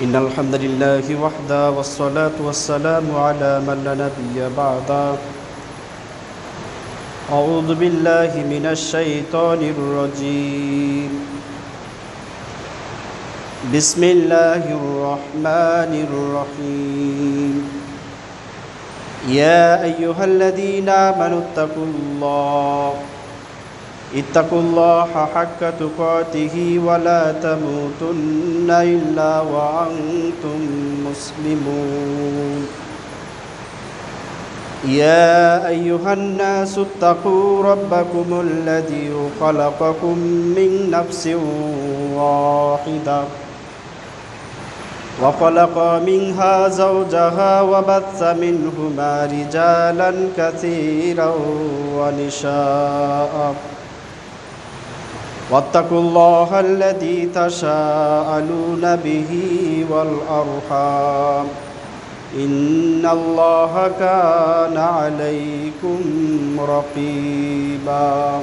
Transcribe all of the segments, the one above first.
إن الحمد لله وحده والصلاة والسلام على من لا نبي بعده أعوذ بالله من الشيطان الرجيم بسم الله الرحمن الرحيم يا أيها الذين آمنوا اتقوا الله حق تقاته ولا تموتن إلا وأنتم مسلمون يا أيها الناس اتقوا ربكم الذي خلقكم من نفس واحدة وخلق منها زوجها وبث منهما رجالا كثيرا ونساء واتقوا الله الذي تساءلون به والأرحام إن الله كان عليكم رقيبا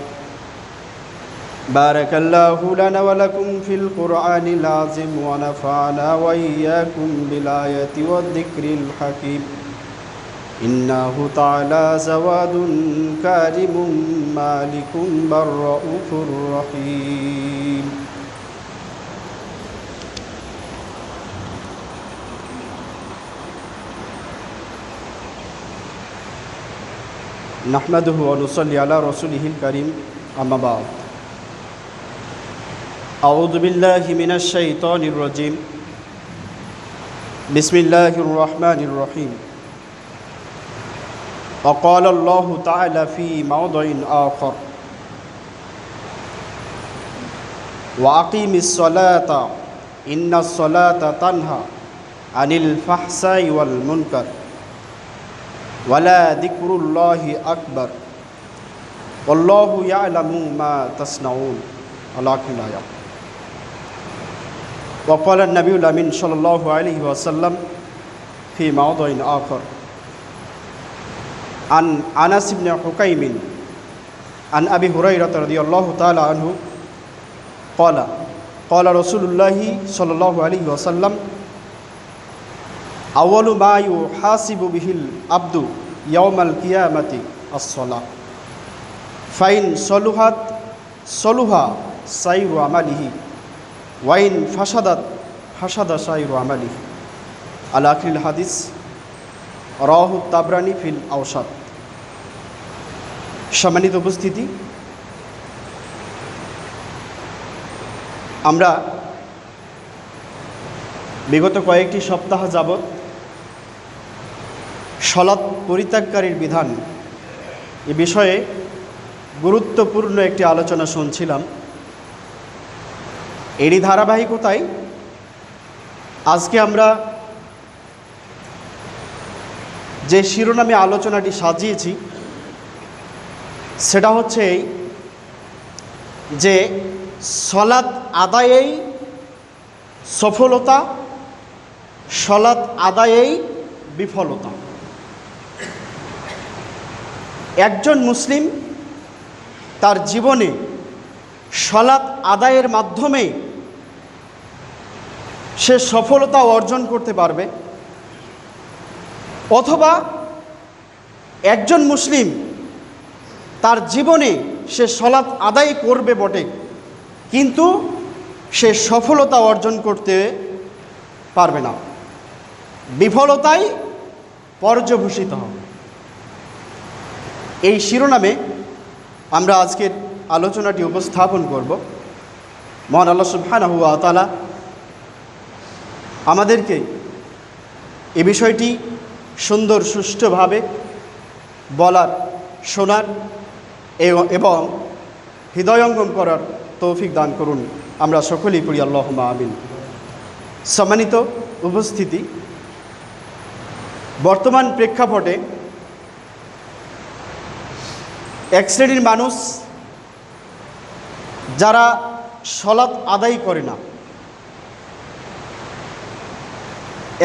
بارك الله لنا ولكم في القرآن العظيم ونفعنا وإياكم بالآيات والذكر الحكيم إنه تعالى زواد كريم مالك بر رؤوف رحيم نحمده ونصلي على رسوله الكريم أما بعد أعوذ بالله من الشيطان الرجيم بسم الله الرحمن الرحيم وقال الله تعالى في موضع آخر وأقيم الصلاة إن الصلاة تنهى عن الفحشاء والمنكر ولا ذكر الله أكبر والله يعلم ما تصنعون الآية وقال النبي الأمين صلى الله عليه وسلم في موضع آخر عن أنس بن حكيم عن أبي هريرة رضي الله تعالى عنه قال رسول الله صلى الله عليه وسلم أول ما يحاسب به العبد يوم القيامة الصلاة فإن صلحت صلح سائر عمله وإن فسدت فسد سائر عمله على آخر الحديث রাওয়াহু তাবরানী feel আওসাত। সম্মানিত উপস্থিতি, আমরা বিগত কয়েকটি সপ্তাহ যাবৎ সালাত পরিত্যাগকারীর বিধান এ বিষয়ে গুরুত্বপূর্ণ একটি আলোচনা শুনছিলাম। এরই ধারাবাহিকতায় আজকে আমরা যে শিরোনামে আলোচনাটি সাজিয়েছি সেটা হচ্ছে এই যে সালাত আদায়েই সফলতা, সালাত আদায়েই বিফলতা। একজন মুসলিম তার জীবনে সালাত আদায়ের মাধ্যমে সে সফলতা অর্জন করতে পারবে, অথবা একজন মুসলিম তার জীবনে সে সালাত আদায় করবে বটে, কিন্তু সে সফলতা অর্জন করতে পারবে না, বিফলতায় পর্যবসিত হবে। এই শিরোনামে আমরা আজকের আলোচনাটি উপস্থাপন করব। মহান আল্লাহ সুবহানাহু ওয়া তাআলা আমাদেরকে এই বিষয়টি সুন্দর সুষ্ঠুভাবে বলার, শোনার এবং হৃদয়ঙ্গম করার তৌফিক দান করুন। আমরা সকলেই পড়ি আল্লাহুম্মা আমিন। সম্মানিত উপস্থিতি, বর্তমান প্রেক্ষাপটে এক শ্রেণীর মানুষ যারা সালাত আদায় করে না,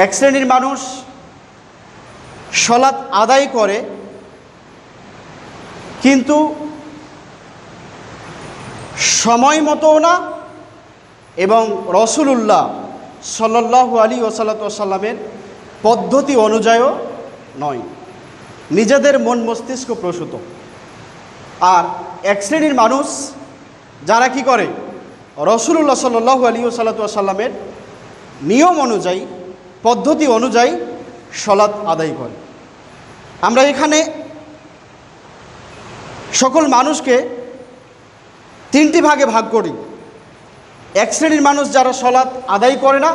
এক শ্রেণীর মানুষ সালাত আদায় করে কিন্তু সময় মতো না এবং রাসূলুল্লাহ সাল্লাল্লাহু আলাইহি ওয়াসাল্লামের পদ্ধতি অনুযায়ীও নয়, নিজেদের মন মস্তিষ্ক প্রসূত। আর এক শ্রেণীর মানুষ যারা কি করে, রাসূলুল্লাহ সাল্লাল্লাহু আলাইহি ওয়াসাল্লামের নিয়ম অনুযায়ী, পদ্ধতি অনুযায়ী সালাত আদায় করে। আমরা এখানে সকল মানুষকে তিনটি ভাগে ভাগ করি। এক শ্রেণীর মানুষ যারা সালাত আদায় করে না,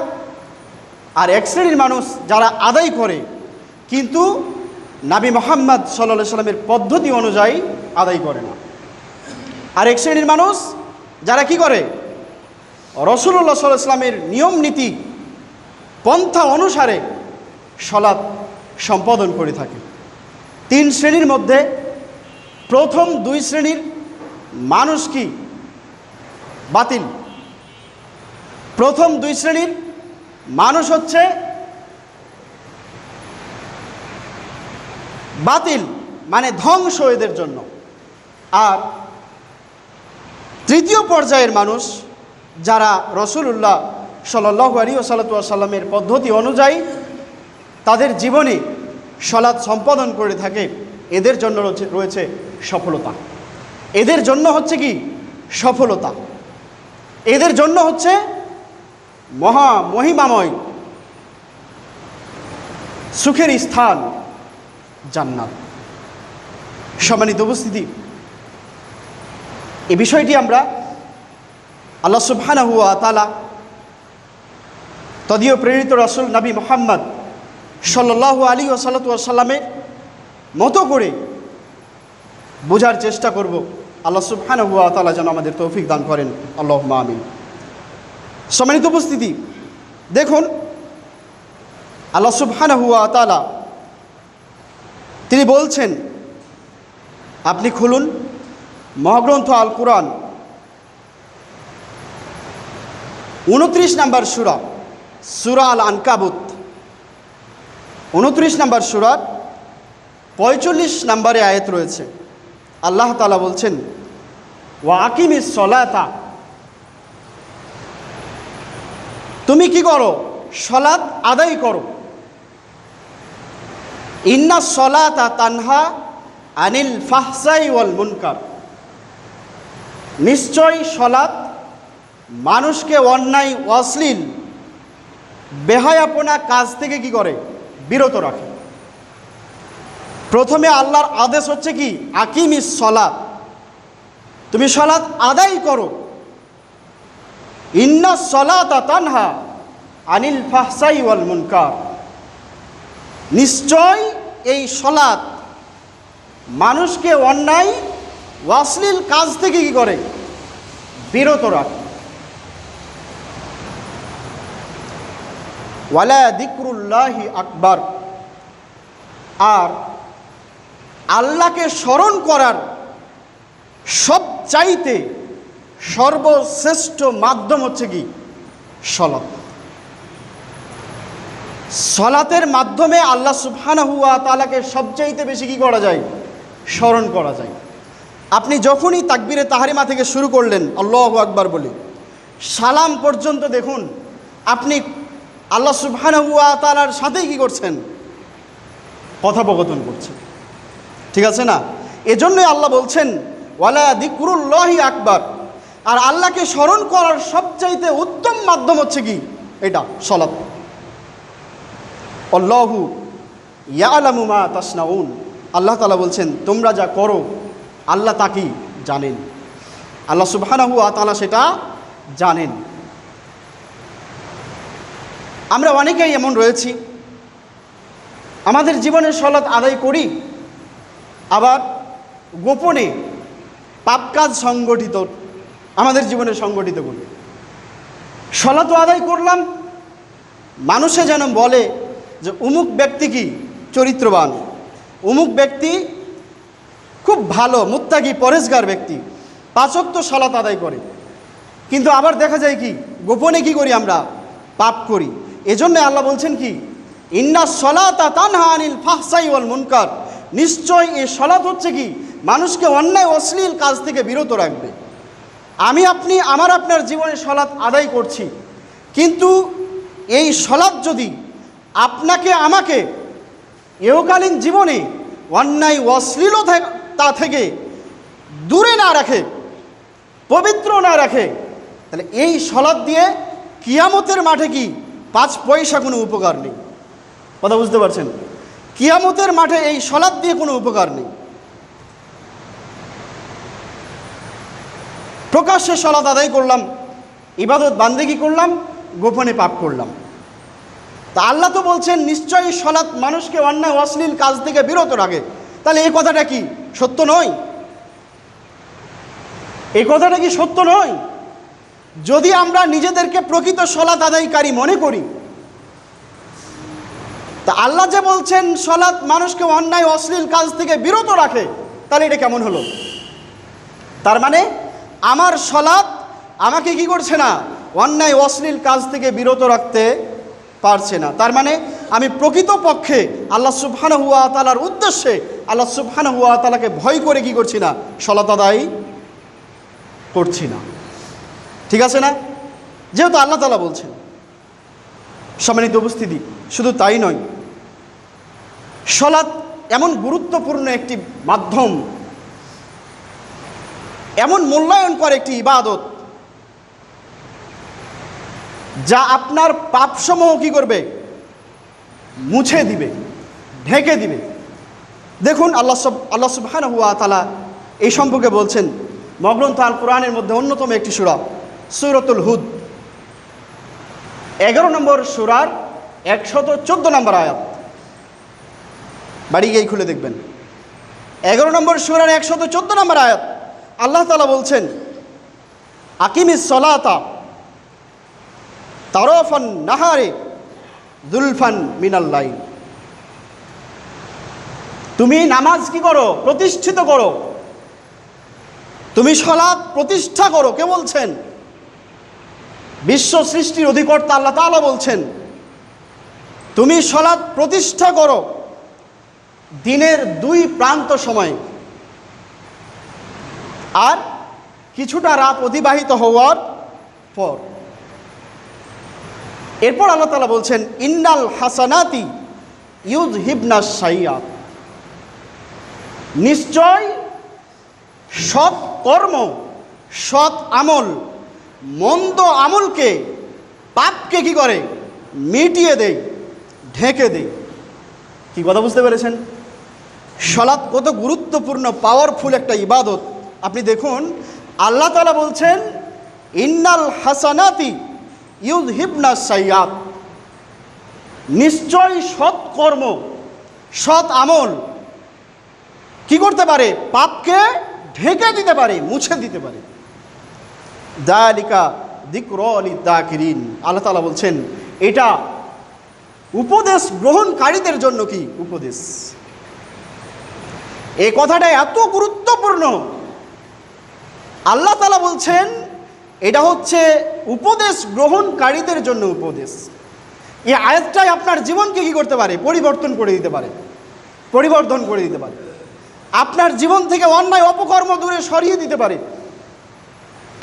আর এক শ্রেণীর মানুষ যারা আদায় করে কিন্তু নবী মুহাম্মদ সাল্লাল্লাহু আলাইহি সাল্লামের পদ্ধতি অনুযায়ী আদায় করে না। আর এক শ্রেণীর মানুষ যারা কি করে, রাসূলুল্লাহ সাল্লাল্লাহু আলাইহি সাল্লামের নিয়ম নীতি পন্থা অনুসারে সালাত সম্পাদন করে থাকে। তিন শ্রেণীর মধ্যে প্রথম দুই শ্রেণীর মানুষ কি বাতিল। প্রথম দুই শ্রেণীর মানুষ হচ্ছে বাতিল, মানে ধ্বংস এদের জন্য। আর তৃতীয় পর্যায়ের মানুষ যারা রাসূলুল্লাহ সাল্লাল্লাহু আলাইহি ওয়াসাল্লামের পদ্ধতি অনুযায়ী তাদের জীবনে সালাত সম্পাদন করে থাকে, এদের জন্য রয়েছে সফলতা। এদের জন্য হচ্ছে কি সফলতা, এদের জন্য হচ্ছে মহিমাময় সুখের স্থান জান্নাত। সম্মানিত উপস্থিতি, এই বিষয়টি আমরা আল্লাহ সুবহানাহু ওয়া তাআলা তদীয় প্রেরিত রাসূল নবী মুহাম্মদ সাল্লাল্লাহু আলাইহি ওয়াসাল্লামের মতো করে বোঝার চেষ্টা করব। আল্লাহ সুবহানাহু ওয়া তাআলা যেন আমাদের তৌফিক দান করেন, আল্লাহুম্মা আমিন। সম্মানিত উপস্থিতি, দেখুন আল্লাহ সুবহানাহু ওয়া তাআলা তিনি বলছেন, আপনি খুলুন মহাগ্রন্থ আল কুরআন 29 নম্বর সূরা, সূরা আল আনকাবুত 29 নম্বর সূরার 45 নম্বরে আয়াত রয়েছে। আল্লাহ তাআলা বলছেন, ওয়া আকিমিস সলাতা, তুমি কি করো, সালাত আদায় করো। ইন্নাস সলাতা তানহা আনিল ফাহশাই ওয়াল মুনকার, নিশ্চয় সালাত মানুষকে অন্যায় অশ্লীল বেহায়াপনা কাজ থেকে কি করে, বিরত রাখে। প্রথমে আল্লাহর আদেশ হচ্ছে কি, আকিমিস সলাত, তুমি সালাত আদায় করো। ইন্নাস সলাতা তানহা আনিল ফাহশাই ওয়াল মুনকার, নিশ্চয় এই সালাত মানুষকে অন্যায় অশ্লীল কাজ থেকে কি করে, বিরত রাখে। ওয়ালা যিকরুল্লাহি আকবার, আর আল্লাহকে স্মরণ করার সবচাইতে সর্বশ্রেষ্ঠ মাধ্যম হচ্ছে কি, সালাত। সালাতের মাধ্যমে আল্লাহ সুবহানাহু ওয়া তাআলাকে সবচাইতে বেশি কি করা যায়, স্মরণ করা যায়। আপনি যখনই তাকবীরে তাহরিমা থেকে শুরু করলেন আল্লাহু আকবার বলে, সালাম পর্যন্ত দেখুন আপনি আল্লাহ সুবহানাহু ওয়া তাআলার সাথেই কি করছেন, কথোপকথন করছেন, ঠিক আছে না? এজন্যই আল্লাহ বলছেন ওয়ালা যিকরুল্লাহি আকবার, আর আল্লাহকে স্মরণ করার সবচাইতে উত্তম মাধ্যম হচ্ছে কি, এটা সালাত। আল্লাহু ইয়ালামু মা তাসনাউন, আল্লাহ তাআলা বলছেন তোমরা যা করো আল্লাহ তা কি জানেন। আল্লাহ সুবহানাহু ওয়া তাআলা সেটা জানেন। আমরা অনেকেই এমন রয়েছি, আমাদের জীবনে সালাত আদায় করি, আবার গোপনে পাপ কাজ সংগঠিত আমাদের জীবনে সংগঠিত করি। সালাত আদায় করলাম, মানুষে যেন বলে যে অমুক ব্যক্তি কি চরিত্রবান, অমুক ব্যক্তি খুব ভালো মুত্তাকি পরেজগার ব্যক্তি, 5 ওয়াক্ত সালাত আদায় করে। কিন্তু আবার দেখা যায় কি গোপনে কি করি, আমরা পাপ করি। এজন্য আল্লাহ বলছেন কি, ইন্নাস সলাতা তানহা আনিল ফাহশাই ওয়াল মুনকার, নিশ্চয় এই সালাত হচ্ছে কি মানুষকে অন্যায় অশ্লীল কাজ থেকে বিরত রাখবে। আমি আপনি আপনার জীবনে সালাত আদায় করছি, কিন্তু এই সলাৎ যদি আপনাকে আমাকে ইহকালীন জীবনে অন্যায় অশ্লীলতা থেকে দূরে না রাখে, পবিত্র না রাখে, তাহলে এই সলাৎ দিয়ে কিয়ামতের মাঠে কি 5 পয়সা কোনো উপকার নেই। কথা বুঝতে পারছেন? কিয়ামতের মাঠে এই সলাৎ দিয়ে কোনো উপকার নেই। প্রকাশ্যে সলাৎ আদায় করলাম, ইবাদত বান্দেগি করলাম, গোপনে পাপ করলাম। তা আল্লাহ তো বলছেন নিশ্চয়ই সলাৎ মানুষকে অন্যায় অশ্লীল কাজ থেকে বিরত রাখে। তাহলে এই কথাটা কি সত্য নয়? এই কথাটা কি সত্য নয়? যদি আমরা নিজেদেরকে প্রকৃত সলাৎ আদায়কারী মনে করি, তা আল্লাহ যে বলছেন সলাৎ মানুষকে অন্যায় অশ্লীল কাজ থেকে বিরত রাখে, তাহলে এটা কেমন হলো? তার মানে আমার সলাৎ আমাকে কি করছে না? অন্যায় অশ্লীল কাজ থেকে বিরত রাখতে পারছে না। তার মানে আমি প্রকৃতপক্ষে আল্লাহ সুবহানাহু ওয়া তাআলার উদ্দেশ্যে আল্লাহ সুবহানাহু ওয়া তাআলাকে ভয় করে কি করছি না? সলাৎ আদায় করছি না। ঠিক আছে না? যেহেতু আল্লাহ তাআলা বলছেন। সম্মানিত উপস্থিতি, শুধু তাই নয়, সলাৎ এমন গুরুত্বপূর্ণ একটি মাধ্যম, এমন মূল্যায়ন করে একটি ইবাদত, যা আপনার পাপসমূহ কি করবে? মুছে দিবে, ঢেকে দিবে। দেখুন আল্লাহ সুবহানাহু ওয়া তাআলা এই সম্পর্কে বলছেন মগ্রন্থ আল কোরআনের মধ্যে অন্যতম একটি সূরা, সূরাতুল হুদ, 11 নম্বর সূরার 114 নম্বর আয়াত। বাড়ি গিয়ে খুলে দেখবেন 11 নম্বর সূরার 114 নম্বর আয়াত। আল্লাহ তাআলা বলছেন আকিমিস সলাতা তারফান নাহারে যুলফান মিনাল লাইল। তুমি নামাজ কি করো? প্রতিষ্ঠিত করো। তুমি সলাৎ প্রতিষ্ঠা করো। কে বলছেন? বিশ্ব সৃষ্টির অধিকর্তা আল্লাহ তাআলা বলছেন তুমি সলাৎ প্রতিষ্ঠা করো দিনের 2 প্রান্ত সময়, আর কিছুটা রাত অতিবাহিত হওয়ার পর। এরপর আল্লাহ তাআলা বলছেন ইন্নাল হাসানাতি ইউযহিবনাস সাইয়্যাত। নিশ্চয় সৎ কর্ম, সৎ আমল মন্দ আমলকে, পাপকে কি করে? মিটিয়ে দেয়, ঢেকে দেয়। কি কথা বুঝতে পেরেছেন? সলাৎ কত গুরুত্বপূর্ণ, পাওয়ারফুল একটা ইবাদত। আপনি দেখুন আল্লাহ তাআলা বলছেন ইন্নাল হাসানাতি ইউযহিবনাস সাইয়্যাত। নিশ্চয় সৎ কর্ম, সৎ আমল কি করতে পারে? পাপকে ঢেকে দিতে পারে, মুছে দিতে পারে। যালিকা যিকরা লিয-যাকিরিন। আল্লাহ তাআলা বলছেন এটা উপদেশ গ্রহণকারীদের জন্য কি উপদেশ। এই কথাটা এত গুরুত্বপূর্ণ। আল্লাহ তাআলা বলছেন এটা হচ্ছে উপদেশ গ্রহণকারীদের জন্য উপদেশ। এই আয়াতটাই আপনার জীবনকে কি করতে পারে? পরিবর্তন করে দিতে পারে, পরিবর্তন করে দিতে পারে। আপনার জীবন থেকে অন্যায় অপকর্ম দূরে সরিয়ে দিতে পারে।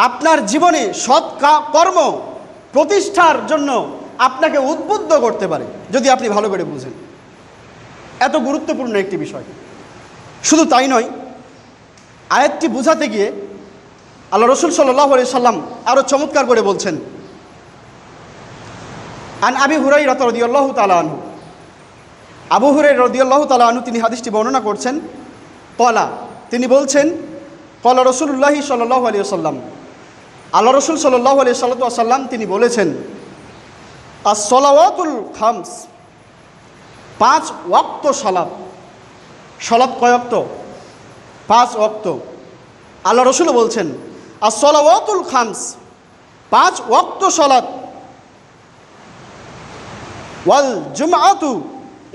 আপনার জীবনে সৎ কর্ম প্রতিষ্ঠার জন্য আপনাকে উদ্বুদ্ধ করতে পারে, যদি আপনি ভালো করে বুঝেন। এত গুরুত্বপূর্ণ একটি বিষয়। শুধু তাই নয়, আয়াতটি বোঝাতে গিয়ে আল্লাহ রসুল সাল্লাল্লাহু আলাইহি সাল্লাম আরও চমৎকার করে বলছেন আন আবি হুরায়রা রাদিয়াল্লাহু তাআলা আনহু। আবু হুরায়রা রাদিয়াল্লাহু তাআলা আনহু তিনি হাদিসটি বর্ণনা করছেন। কলা, তিনি বলছেন কলা রাসূলুল্লাহি সাল্লাল্লাহু আলাইহি ওয়াসাল্লাম, আল্লাহ রসুল সাল্লাল্লাহু আলাইহি সাল্লাম তিনি বলেছেন আস-সালাওয়াতুল খামস, 5 ওয়াক্ত সালাত। সালাত কয় ওয়াক্ত? 5 ওয়াক্ত। আল্লাহ রসুল বলছেন আস-সালাওয়াতুল খামস, 5 ওয়াক্ত সালাত। ওয়াল জুমআতু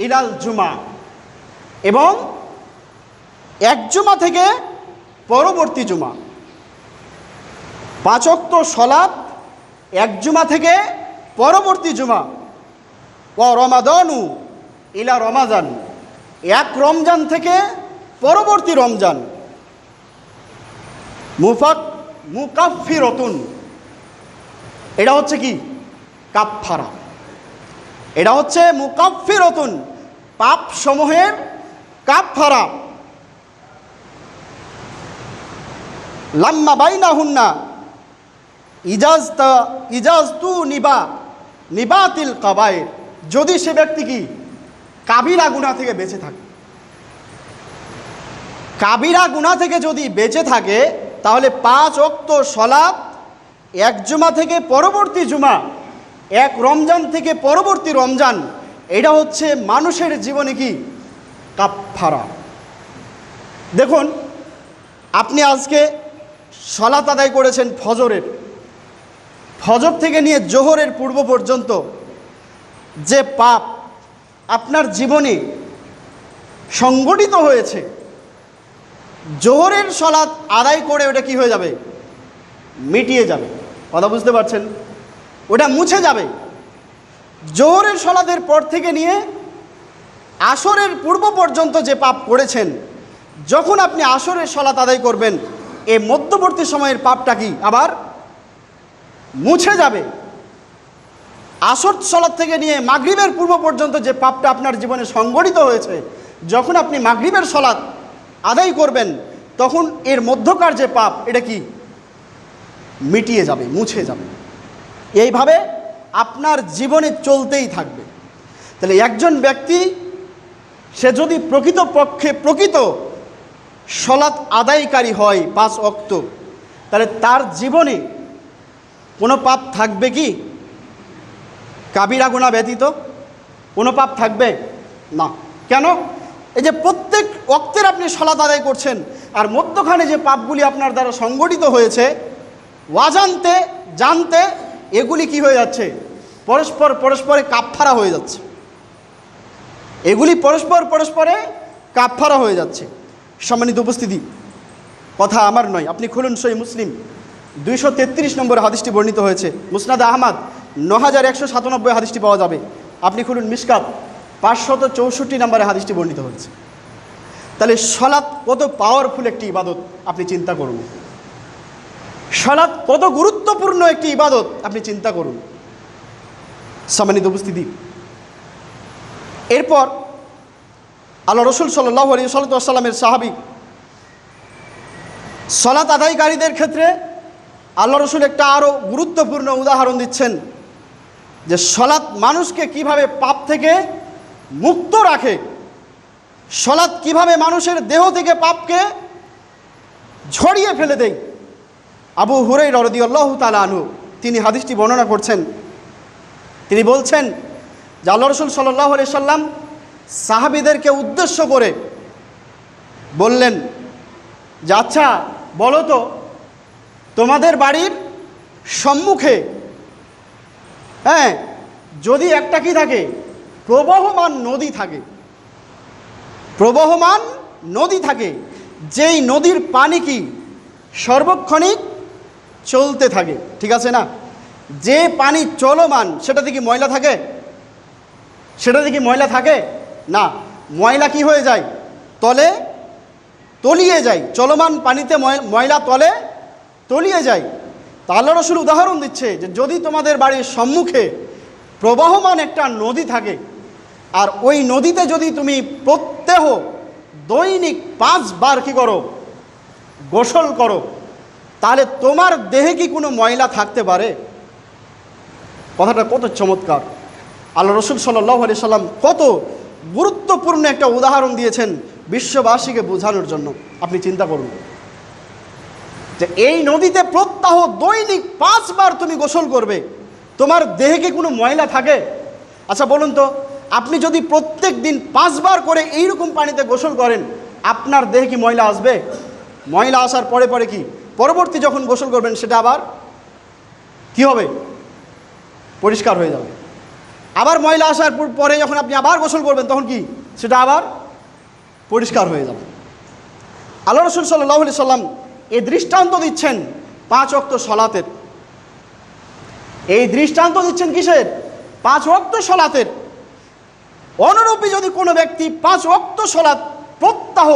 ইলাল জুমআ, এবং এক জুমা থেকে পরবর্তী জুমা। 5 ওয়াক্ত সালাত এক জুমা থেকে পরবর্তী জুমা। ওয়া রমাদানু ইলা রমাজান, এক রমজান থেকে পরবর্তী রমজান। মুকাফফিরাতুন, এটা হচ্ছে কি? কাফফারা। এটা হচ্ছে মুকাফফিরাতুন, পাপ সমূহের কাফফারা। লাম্মা বাইনাহুন্না ইজাজতু নিবাতিল কাবায়ের, যদি সে ব্যক্তি কি কাবিরা গুনাহ থেকে বেঁচে থাকে। কাবিরা গুনাহ থেকে যদি বেঁচে থাকে তাহলে 5 ওয়াক্ত সালাত এক জুমা থেকে পরবর্তী জুমা, এক রমজান থেকে পরবর্তী রমজান, এটা হচ্ছে মানুষের জীবনে কি কাফফারা। দেখুন, আপনি আজকে সালাত আদায় করেছেন ফজরের, ফজর থেকে নিয়ে জোহরের পূর্ব পর্যন্ত যে পাপ আপনার জীবনে সংগঠিত হয়েছে, জোহরের সালাত আদায় করে ওটা কি হয়ে যাবে? মিটিয়ে যাবে। কথা বুঝতে পারছেন? ওটা মুছে যাবে। জোহরের সালাতের পর থেকে নিয়ে আসরের পূর্ব পর্যন্ত যে পাপ করেছেন, যখন আপনি আসরের সালাত আদায় করবেন, এই মধ্যবর্তী সময়ের পাপটা কি আবার মুছে যাবে। আসর সালাত থেকে নিয়ে মাগরিবের পূর্ব পর্যন্ত যে পাপটা আপনার জীবনে সংগঠিত হয়েছে, যখন আপনি মাগরিবের সালাত আদায় করবেন, তখন এর মধ্যকার যে পাপ, এটা কি মিটিয়ে যাবে, মুছে যাবে। এইভাবে আপনার জীবনে চলতেই থাকবে। তাহলে একজন ব্যক্তি সে যদি প্রকৃত সালাত আদায়কারী হয় 5 ওয়াক্ত, তাহলে তার জীবনে কোনো পাপ থাকবে কি? কাবিরা গুনাহ ব্যতীত কোনো পাপ থাকবে না। কেন? এই যে প্রত্যেক ওয়াক্তের আপনি সালাত আদায় করছেন, আর মধ্যখানে যে পাপগুলি আপনার দ্বারা সংগঠিত হয়েছে, অজান্তে জানতে, এগুলি কি হয়ে যাচ্ছে? পরস্পরে কাফফারা হয়ে যাচ্ছে। এগুলি পরস্পরে কাফফারা হয়ে যাচ্ছে। সম্মানিত উপস্থিতি, কথা আমার নয়, আপনি খুলুন সহিহ মুসলিম 233 নম্বর হাদিসটি বর্ণিত হয়েছে। মুসনাদ আহমদ 9197 হাদিসটি পাওয়া যাবে। আপনি খুলুন মিশকাত 564 নম্বরে হাদিসটি বর্ণিত হয়েছে। তাহলে সালাত কত পাওয়ারফুল একটি ইবাদত আপনি চিন্তা করুন। সালাত কত গুরুত্বপূর্ণ একটি ইবাদত আপনি চিন্তা করুন। সম্মানিত উপস্থিতি, এরপর আল্লাহ রসুল সাল্লাল্লাহু আলাইহি ওয়াসাল্লামের সাহাবী সালাত আদায়কারীদের ক্ষেত্রে আল্লাহ রসুল একটা আরও গুরুত্বপূর্ণ উদাহরণ দিচ্ছেন, যে সালাত মানুষকে কিভাবে পাপ থেকে মুক্ত রাখে, সালাত কিভাবে মানুষের দেহ থেকে পাপকে ঝরিয়ে ফেলে দেয়। আবু হুরায়রা রাদিয়াল্লাহু তাআলা আনহু তিনি হাদিসটি বর্ণনা করছেন। তিনি বলছেন যে আল্লাহ রসুল সাল্লাল্লাহু আলাইহি সাল্লাম সাহাবীদেরকে উদ্দেশ্য করে বললেন যে, আচ্ছা বলো তো, তোমাদের বাড়ির সম্মুখে যদি একটা কি থাকে, প্রবহমান নদী থাকে, যেই নদীর পানি কি সর্বক্ষণিক চলতে থাকে, ঠিক আছে না? যে পানি চলমান সেটাতে কি ময়লা থাকে? না, ময়লা কি হয়ে যায়? তলিয়ে যায়। চলমান পানিতে ময়লা তলিয়ে যায়। তা আল্লাহ রাসূল উদাহরণ দিচ্ছে যে, যদি তোমাদের বাড়ির সম্মুখে প্রবাহমান একটা নদী থাকে, আর ওই নদীতে যদি তুমি প্রত্যহ দৈনিক 5 বার কি করো, গোসল করো, তাহলে তোমার দেহে কি কোনো ময়লা থাকতে পারে? কথাটা কত চমৎকার! আল্লাহ রসুল সাল্লাল্লাহু আলাইহি সাল্লাম কত গুরুত্বপূর্ণ একটা উদাহরণ দিয়েছেন বিশ্ববাসীকে বোঝানোর জন্য। আপনি চিন্তা করুন যে এই নদীতে প্রত্যহ দৈনিক 5 বার তুমি গোসল করবে, তোমার দেহে কি কোনো ময়লা থাকে? আচ্ছা বলুন তো, আপনি যদি প্রত্যেক দিন 5 বার করে এইরকম পানিতে গোসল করেন, আপনার দেহে কি ময়লা আসবে? ময়লা আসার পরে কি পরবর্তী যখন গোসল করবেন সেটা আবার কি হবে? পরিষ্কার হয়ে যাবে। আবার ময়লা আসার পরে যখন আপনি আবার গোসল করবেন, তখন কি সেটা আবার পরিষ্কার হয়ে যাবে। আল্লাহ রাসূল সাল্লাল্লাহু আলাইহি সাল্লাম এই দৃষ্টান্ত দিচ্ছেন 5 ওয়াক্ত সালাতের। এই দৃষ্টান্ত দিচ্ছেন কিসের? 5 ওয়াক্ত সালাতের। অনুরূপী যদি কোনো ব্যক্তি 5 ওয়াক্ত সালাত প্রত্যহ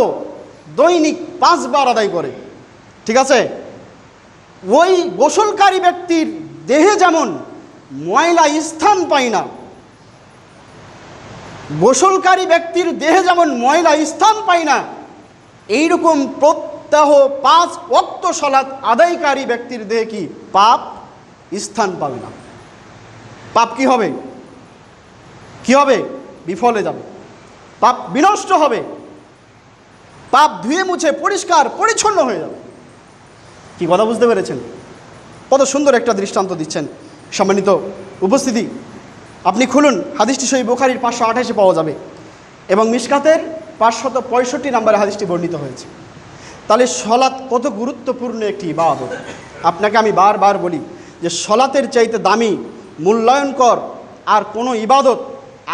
দৈনিক 5 বার আদায় করে, ঠিক আছে, ওই গোসলকারী ব্যক্তির দেহে যেমন ময়লা স্থান পায় না, গোসলকারী ব্যক্তির দেহে যেমন ময়লা স্থান পায় না, এইরকম প্রত্যহ 5 ওয়াক্ত সালাত আদায়কারী ব্যক্তির দেহে কি পাপ স্থান পাবে না। পাপ কি হবে? কি হবে? বিফলে যাবে, পাপ বিনষ্ট হবে, পাপ ধুয়ে মুছে পরিষ্কার পরিচ্ছন্ন হয়ে যাবে। কি কথা বুঝতে পেরেছেন? কত সুন্দর একটা দৃষ্টান্ত দিচ্ছেন। সম্মানিত উপস্থিতি, আপনি খুলুন, হাদিসটি সহিহ বুখারীর 528-এ পাওয়া যাবে এবং মিশকাতের 565 নম্বরে হাদিসটি বর্ণিত হয়েছে। তাহলে সলাৎ কত গুরুত্বপূর্ণ একটি ইবাদত। আপনাকে আমি বারবার বলি যে সলাতের চাইতে দামি, মূল্যায়নকর আর কোনো ইবাদত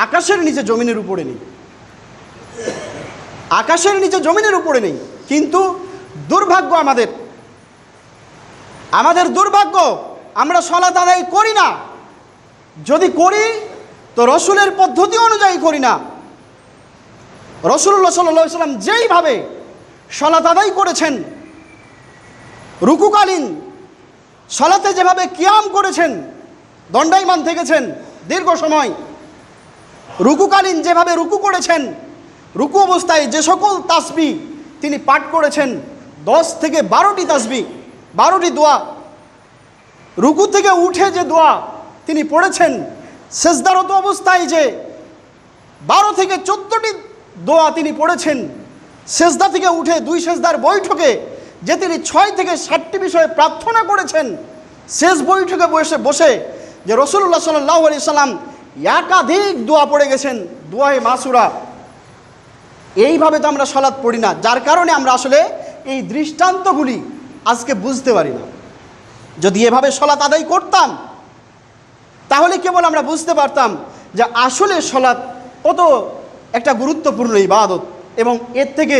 আকাশের নিচে জমিনের উপরে নেই, আকাশের নিচে জমিনের উপরে নেই। কিন্তু দুর্ভাগ্য আমাদের দুর্ভাগ্য, আমরা সলাত আদায় করি না। যদি করি তো রসুলের পদ্ধতি অনুযায়ী করি না। রাসূলুল্লাহ সাল্লাল্লাহু আলাইহি ওয়াসাল্লাম যেইভাবে সলাত আদায় করেছেন, রুকুকালীন সলাতে যেভাবে কিয়াম করেছেন, দণ্ডায়মান থেকেছেন দীর্ঘ সময়, রুকুকালীন যেভাবে রুকু করেছেন, রুকু অবস্থায় যে সকল তাসবিহ তিনি পাঠ করেছেন, 10 থেকে 12টি তাসবিহ, 12টি দোয়া, রুকু থেকে উঠে যে দোয়া তিনি পড়েছেন, সেজদারত অবস্থায় যে 12 থেকে 14টি দোয়া তিনি পড়েছেন, সেজদা থেকে উঠে 2 সেজদার বৈঠকে যে তিনি 6 থেকে 7টি বিষয়ে প্রার্থনা করেছেন, শেষ বৈঠকে বসে যে রাসূলুল্লাহ সাল্লাল্লাহু আলাইহি সাল্লাম একাধিক দোয়া পড়ে গেছেন, দোয়ায়ে মাসুরা। এইভাবে তো আমরা সালাত পড়ি না, যার কারণে আমরা আসলে এই দৃষ্টান্তগুলি আজকে বুঝতে পারি না। যদি এভাবে সালাত আদায় করতাম তাহলে কেবল আমরা বুঝতে পারতাম যে আসলে সালাত কত একটা গুরুত্বপূর্ণ ইবাদত এবং এর থেকে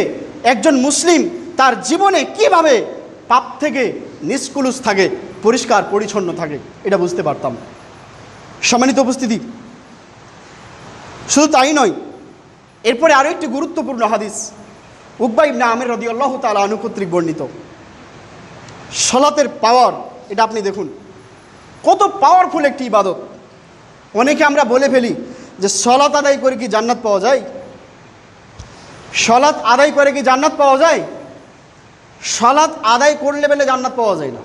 একজন মুসলিম তার জীবনে কিভাবে পাপ থেকে নিষ্কুলুস থাকে, পরিষ্কার পরিচ্ছন্ন থাকে, এটা বুঝতে পারতাম। সম্মানিত উপস্থিতি, শুধু তাই নয়, এরপরে আরও একটি গুরুত্বপূর্ণ হাদিস উকবা ইবনে আমির রাদিয়াল্লাহু তাআলা আনহু কর্তৃক বর্ণিত। সালাতের পাওয়ার, এটা আপনি দেখুন কত পাওয়ারফুল একটি ইবাদত। অনেকে আমরা বলে ফেলি যে সালাত আদায় করে কি জান্নাত পাওয়া যায়? সালাত আদায় করে কি জান্নাত পাওয়া যায়? সালাত আদায় করলে বলে জান্নাত পাওয়া যায় না।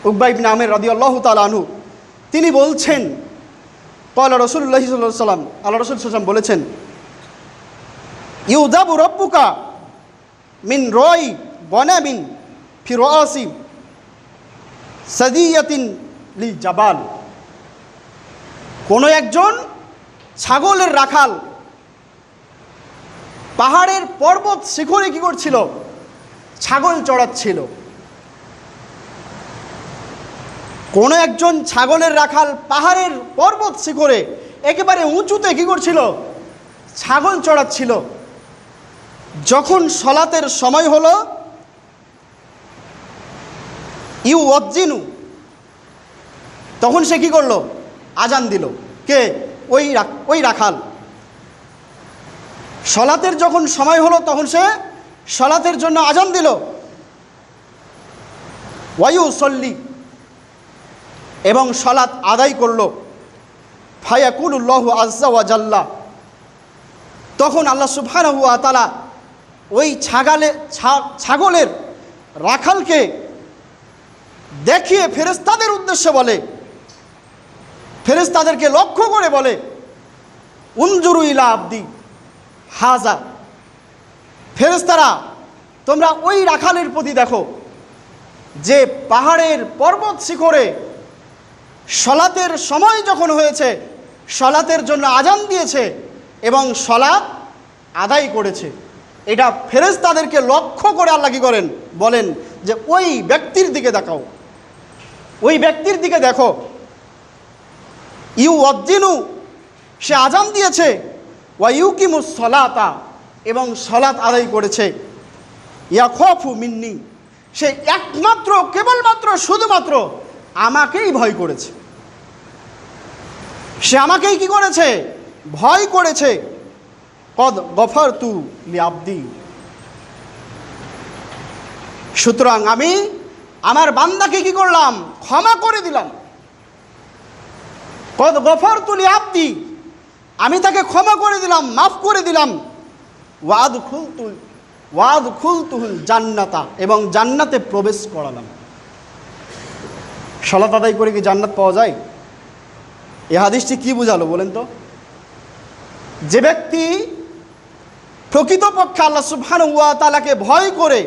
উকবা ইবনে আমির রাদিয়াল্লাহু তাআলা আনহু তিনি বলছেন, ক্বালা রাসূলুল্লাহ সাল্লাল্লাহু আলাইহি ওয়াসাল্লাম, আল্লাহ রাসূল সাল্লাল্লাহু আলাইহি ওয়াসাল্লাম বলেছেন, ইউযাবু রাব্বুকা মিন রাই গনামিন ফি রাসি সাদিয়াতিন লিল জাবাল। কোনো একজন ছাগলের রাখাল পাহাড়ের পর্বত শিখরে কি করছিল? ছাগল চড়াচ্ছিল। কোনো একজন ছাগলের রাখাল পাহাড়ের পর্বত শিখরে একেবারে উঁচুতে কি করছিল? ছাগল চড়াচ্ছিল। যখন সলাতের সময় হলো, ইউয়াজ্জিনু, তখন সে কি করলো? আজান দিল। কে? ওই রাখাল। সলাতের যখন সময় হলো তখন সে সলাতের জন্য আজান দিল। ওয়ায়ুসল্লি, এবং সলাত আদায় করল। ফায়াকুলুল্লাহু আজ্জা ওয়া জাল্লা, তখন আল্লাহ সুবহানাহু ওয়া তাআলা ওই ছাগলের রাখালকে দেখিয়ে ফেরেশতাদের উদ্দেশ্যে বলে, ফেরেশতাদেরকে লক্ষ্য করে বলে, উনজুরু ইলা আবদি হাজা, ফেরেশতারা তোমরা ওই রাখালের প্রতি দেখো যে পাহাড়ের পর্বত শিখরে সলাতের সময় যখন হয়েছে, সলাতের জন্য আজান দিয়েছে এবং সলাত আদায় করেছে। এটা ফেরেশতাদেরকে লক্ষ্য করে আল্লাহ কি করেন? বলেন যে ওই ব্যক্তির দিকে দেখাও, ওই ব্যক্তির দিকে দেখো। ইউয়াজ্জিনু, সে আজান দিয়েছে, ওয়া ইউকিমুস সলাতা, এবং সলাত আদায় করেছে। ইয়াখাফু মিন্নি, সে একমাত্র কেবলমাত্র শুধুমাত্র আমাকেই ভয় করেছে, সে আমাকেই কি করেছে? ভয় করেছে। কদ গফারতু লিআবদি, সুতরাং আমি আমার বান্দাকে কি করলাম? ক্ষমা করে দিলাম। কদ গফারতু লিআবদি, আমি তাকে ক্ষমা করে দিলাম, মাফ করে দিলাম। ওয়াদখুলতুল জান্নাতা, এবং জান্নাতে প্রবেশ করালাম। সালাত আদায় করে কি জান্নাত পাওয়া যায়? এই হাদিসটি কি বোঝালো বলেন তো? যে ব্যক্তি প্রকৃতপক্ষে আল্লাহ সুবহানাহু ওয়া তাআলাকে ভয় করে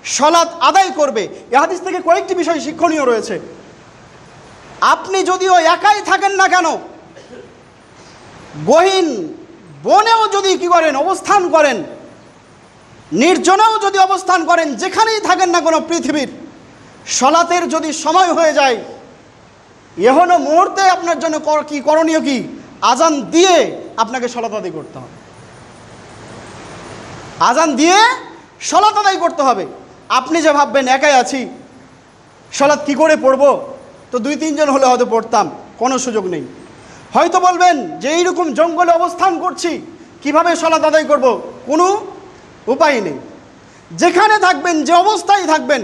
সালাত আদায় করবে, এই হাদিস থেকে কয়েকটি বিষয় শিক্ষণীয় রয়েছে। আপনি যদিও একাই থাকেন না কেন, গহীন বনেও যদি কি করেন, অবস্থান করেন, নির্জনেও যদি অবস্থান করেন, যেখানেই থাকেন না কোনো পৃথিবীর, সালাতের যদি সময় হয়ে যায়, এখনো মুহূর্তে আপনার জন্য কি করণীয়? কি আজান দিয়ে আপনাকে সালাত আদায় করতে হবে। আজান দিয়ে সালাত আদায় করতে হবে। আপনি যে ভাববেন একাই আছি, সালাত কি করে পড়বো, তো 2-3 জন হলে হয়তো পড়তাম, কোনো সুযোগ নেই। হয়তো বলবেন যে এইরকম জঙ্গলে অবস্থান করছি, কিভাবে সালাত আদায় করব, কোনো উপায় নেই। যেখানে থাকবেন, যে অবস্থায় থাকবেন,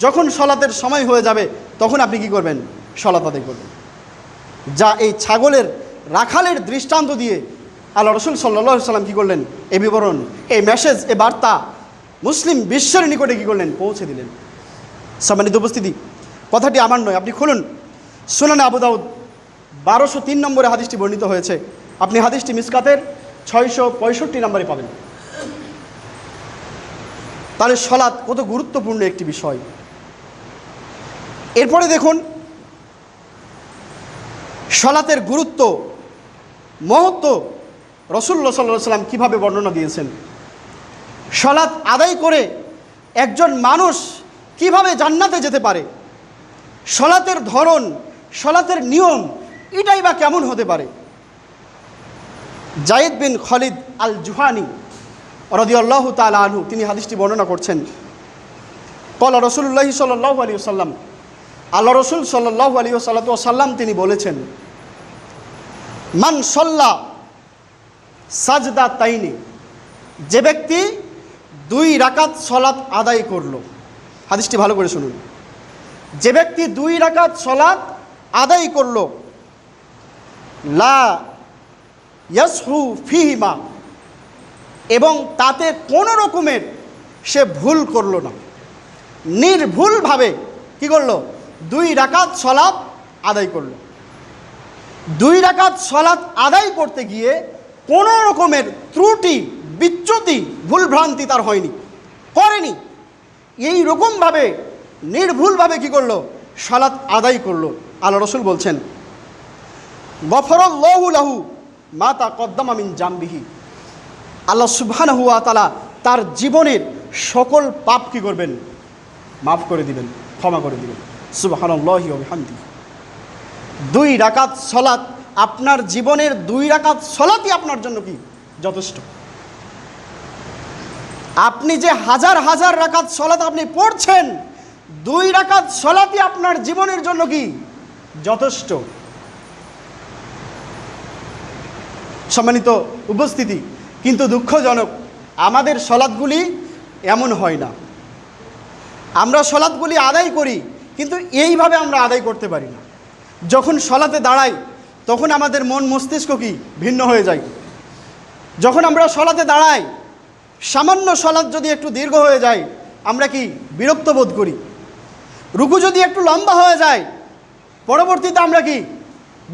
যখন সালাতের সময় হয়ে যাবে তখন আপনি কি করবেন? সালাত আদায় করবেন। যা এই ছাগলের রাখালের দৃষ্টান্ত দিয়ে আল্লাহ রসুল সাল্লাল্লাহু আলাইহি সাল্লাম কী করলেন? এই বিবরণ, এই মেসেজ, এই বার্তা মুসলিম বিশ্বের নিকটে কী করলেন? পৌঁছে দিলেন। সম্মানিত উপস্থিতি, কথাটি আমার নয়, আপনি খুলুন সুনানে আবু দাউদ 1203 নম্বরে হাদিসটি বর্ণিত হয়েছে। আপনি হাদিসটি মিসকাতের 665 নম্বরে পাবেন। তাহলে সালাত কত গুরুত্বপূর্ণ একটি বিষয়। এরপরে দেখুন সালাতের গুরুত্ব, মহত্ব রাসূলুল্লাহ সাল্লাল্লাহু আলাইহি ওয়াসাল্লাম কীভাবে বর্ণনা দিয়েছেন। সালাত আদায় করে একজন মানুষ কিভাবে জান্নাতে যেতে পারে, সালাতের ধরন, সালাতের নিয়ম এটাই বা কেমন হতে পারে। যায়েদ বিন খালিদ আল জুহানি রাদিয়াল্লাহু তাআলা আনহু তিনি হাদিসটি বর্ণনা করছেন। ক্বালা রাসূলুল্লাহ সাল্লাল্লাহু আলাইহি ওয়াসাল্লাম, আল্লাহ রসুল সাল্লাল্লাহু আলাইহি ওয়াসাল্লাম তিনি বলেছেন, মান সাল্লা সাজদাতাইনি, যে ব্যক্তি 2 রাকাত সালাত আদায় করলো। হাদিসটি ভালো করে শুনুন। যে ব্যক্তি 2 রাকাত সালাত আদায় করলো, লা ইয়াসহু ফিহিমা, এবং তাতে কোনো রকমের সে ভুল করলো না, নির্ভুলভাবে কি করলো? 2 রাকাত সালাত আদায় করলো। 2 রাকাত সালাত আদায় করতে গিয়ে কোনো রকমের ত্রুটি, বিচ্যুতি, ভুলভ্রান্তি তার হয়নি, করেনি। এই রকমভাবে নির্ভুলভাবে কি করলো? সালাত আদায় করলো। আল্লাহ রসুল বলছেন, গফরাল্লাহু লাহু মা তাকদ্দামা মিন জামবিহি, আল্লাহ সুবহানাহু ওয়া তাআলা তার জীবনের সকল পাপ কি করবেন? মাফ করে দিবেন, ক্ষমা করে দিবেন। সুবহানাল্লাহি ওয়া বিহামদিহি। 2 রাকাত সালাত, আপনার জীবনের 2 রাকাত সালাতই আপনার জন্য কি যথেষ্ট। আপনি যে হাজার হাজার রাকাত সালাত আপনি পড়ছেন, 2 রাকাত সালাতই আপনার জীবনের জন্য কি যথেষ্ট। সম্মানিত উপস্থিতি, কিন্তু দুঃখজনক আমাদের সালাতগুলি এমন হয় না। আমরা সালাতগুলি আদায় করি, কিন্তু এইভাবে আমরা আদায় করতে পারি না। যখন সালাতে দাঁড়াই তখন আমাদের মন মস্তিষ্ক কি ভিন্ন হয়ে যায়। যখন আমরা সালাতে দাঁড়াই, সামান্য সালাত যদি একটু দীর্ঘ হয়ে যায় আমরা কি বিরক্ত বোধ করি। রুকু যদি একটু লম্বা হয়ে যায়, পরবর্তীতে আমরা কি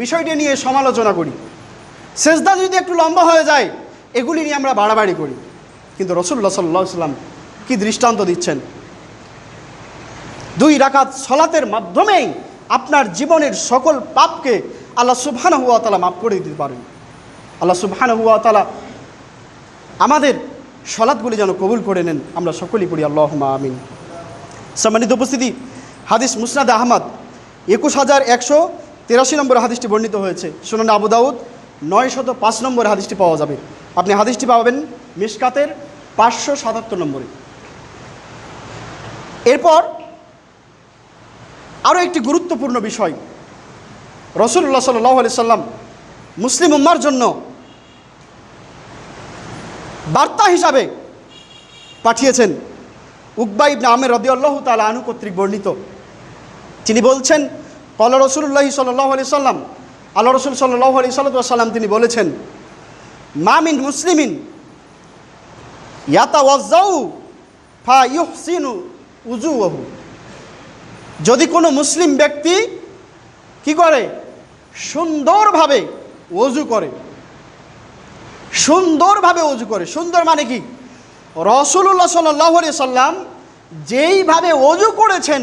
বিষয়টি নিয়ে সমালোচনা করি। সেজদা যদি একটু লম্বা হয়ে যায়, এগুলি নিয়ে আমরা বাড়াবাড়ি করি। কিন্তু রাসূলুল্লাহ সাল্লাল্লাহু আলাইহি ওয়াসাল্লাম কি দৃষ্টান্ত দিচ্ছেন? 2 রাকাত সালাতের মাধ্যমেই আপনার জীবনের সকল পাপকে আল্লাহ সুবহানাহু ওয়া তাআলা মাফ করে দিতে পারেন। আল্লাহ সুবহানাহু ওয়া তাআলা আমাদের সালাতগুলি যেন কবুল করে নেন, আমরা সকলেই পড়ি আল্লাহুম্মা আমিন। সম্মানিত উপস্থিতি, হাদিস মুসনাদে আহমদ 21183 নম্বর হাদিসটি বর্ণিত হয়েছে। সুনানে আবু দাউদ 905 নম্বরে হাদিসটি পাওয়া যাবে। আপনি হাদিসটি পাবেন মিশকাতের 577 নম্বরে। এরপর আরও একটি গুরুত্বপূর্ণ বিষয়, রাসূলুল্লাহ সাল্লাল্লাহু আলাইহি সাল্লাম মুসলিম উম্মার জন্য বার্তা হিসাবে পাঠিয়েছেন। উকবা ইবনে আমির রাদিয়াল্লাহু তাআলা আনহু কর্তৃক বর্ণিত, তিনি বলছেন, ক্বালা রাসূলুল্লাহ সাল্লাল্লাহু আলাইহি সাল্লাম, আল্লাহ রসুল সাল্লাল্লাহু আলাইহি সাল্লাম তিনি বলেছেন, মা মিন মুসলিমিন ইয়াতাওয়াজ্জাউ ফা ইউহসিনু উযুহু, যদি কোনো মুসলিম ব্যক্তি কি করে, সুন্দরভাবে ওযু করে, সুন্দরভাবে ওযু করে। সুন্দর মানে কি, রাসূলুল্লাহ সাল্লাল্লাহু আলাইহি সাল্লাম যেইভাবে ওযু করেছেন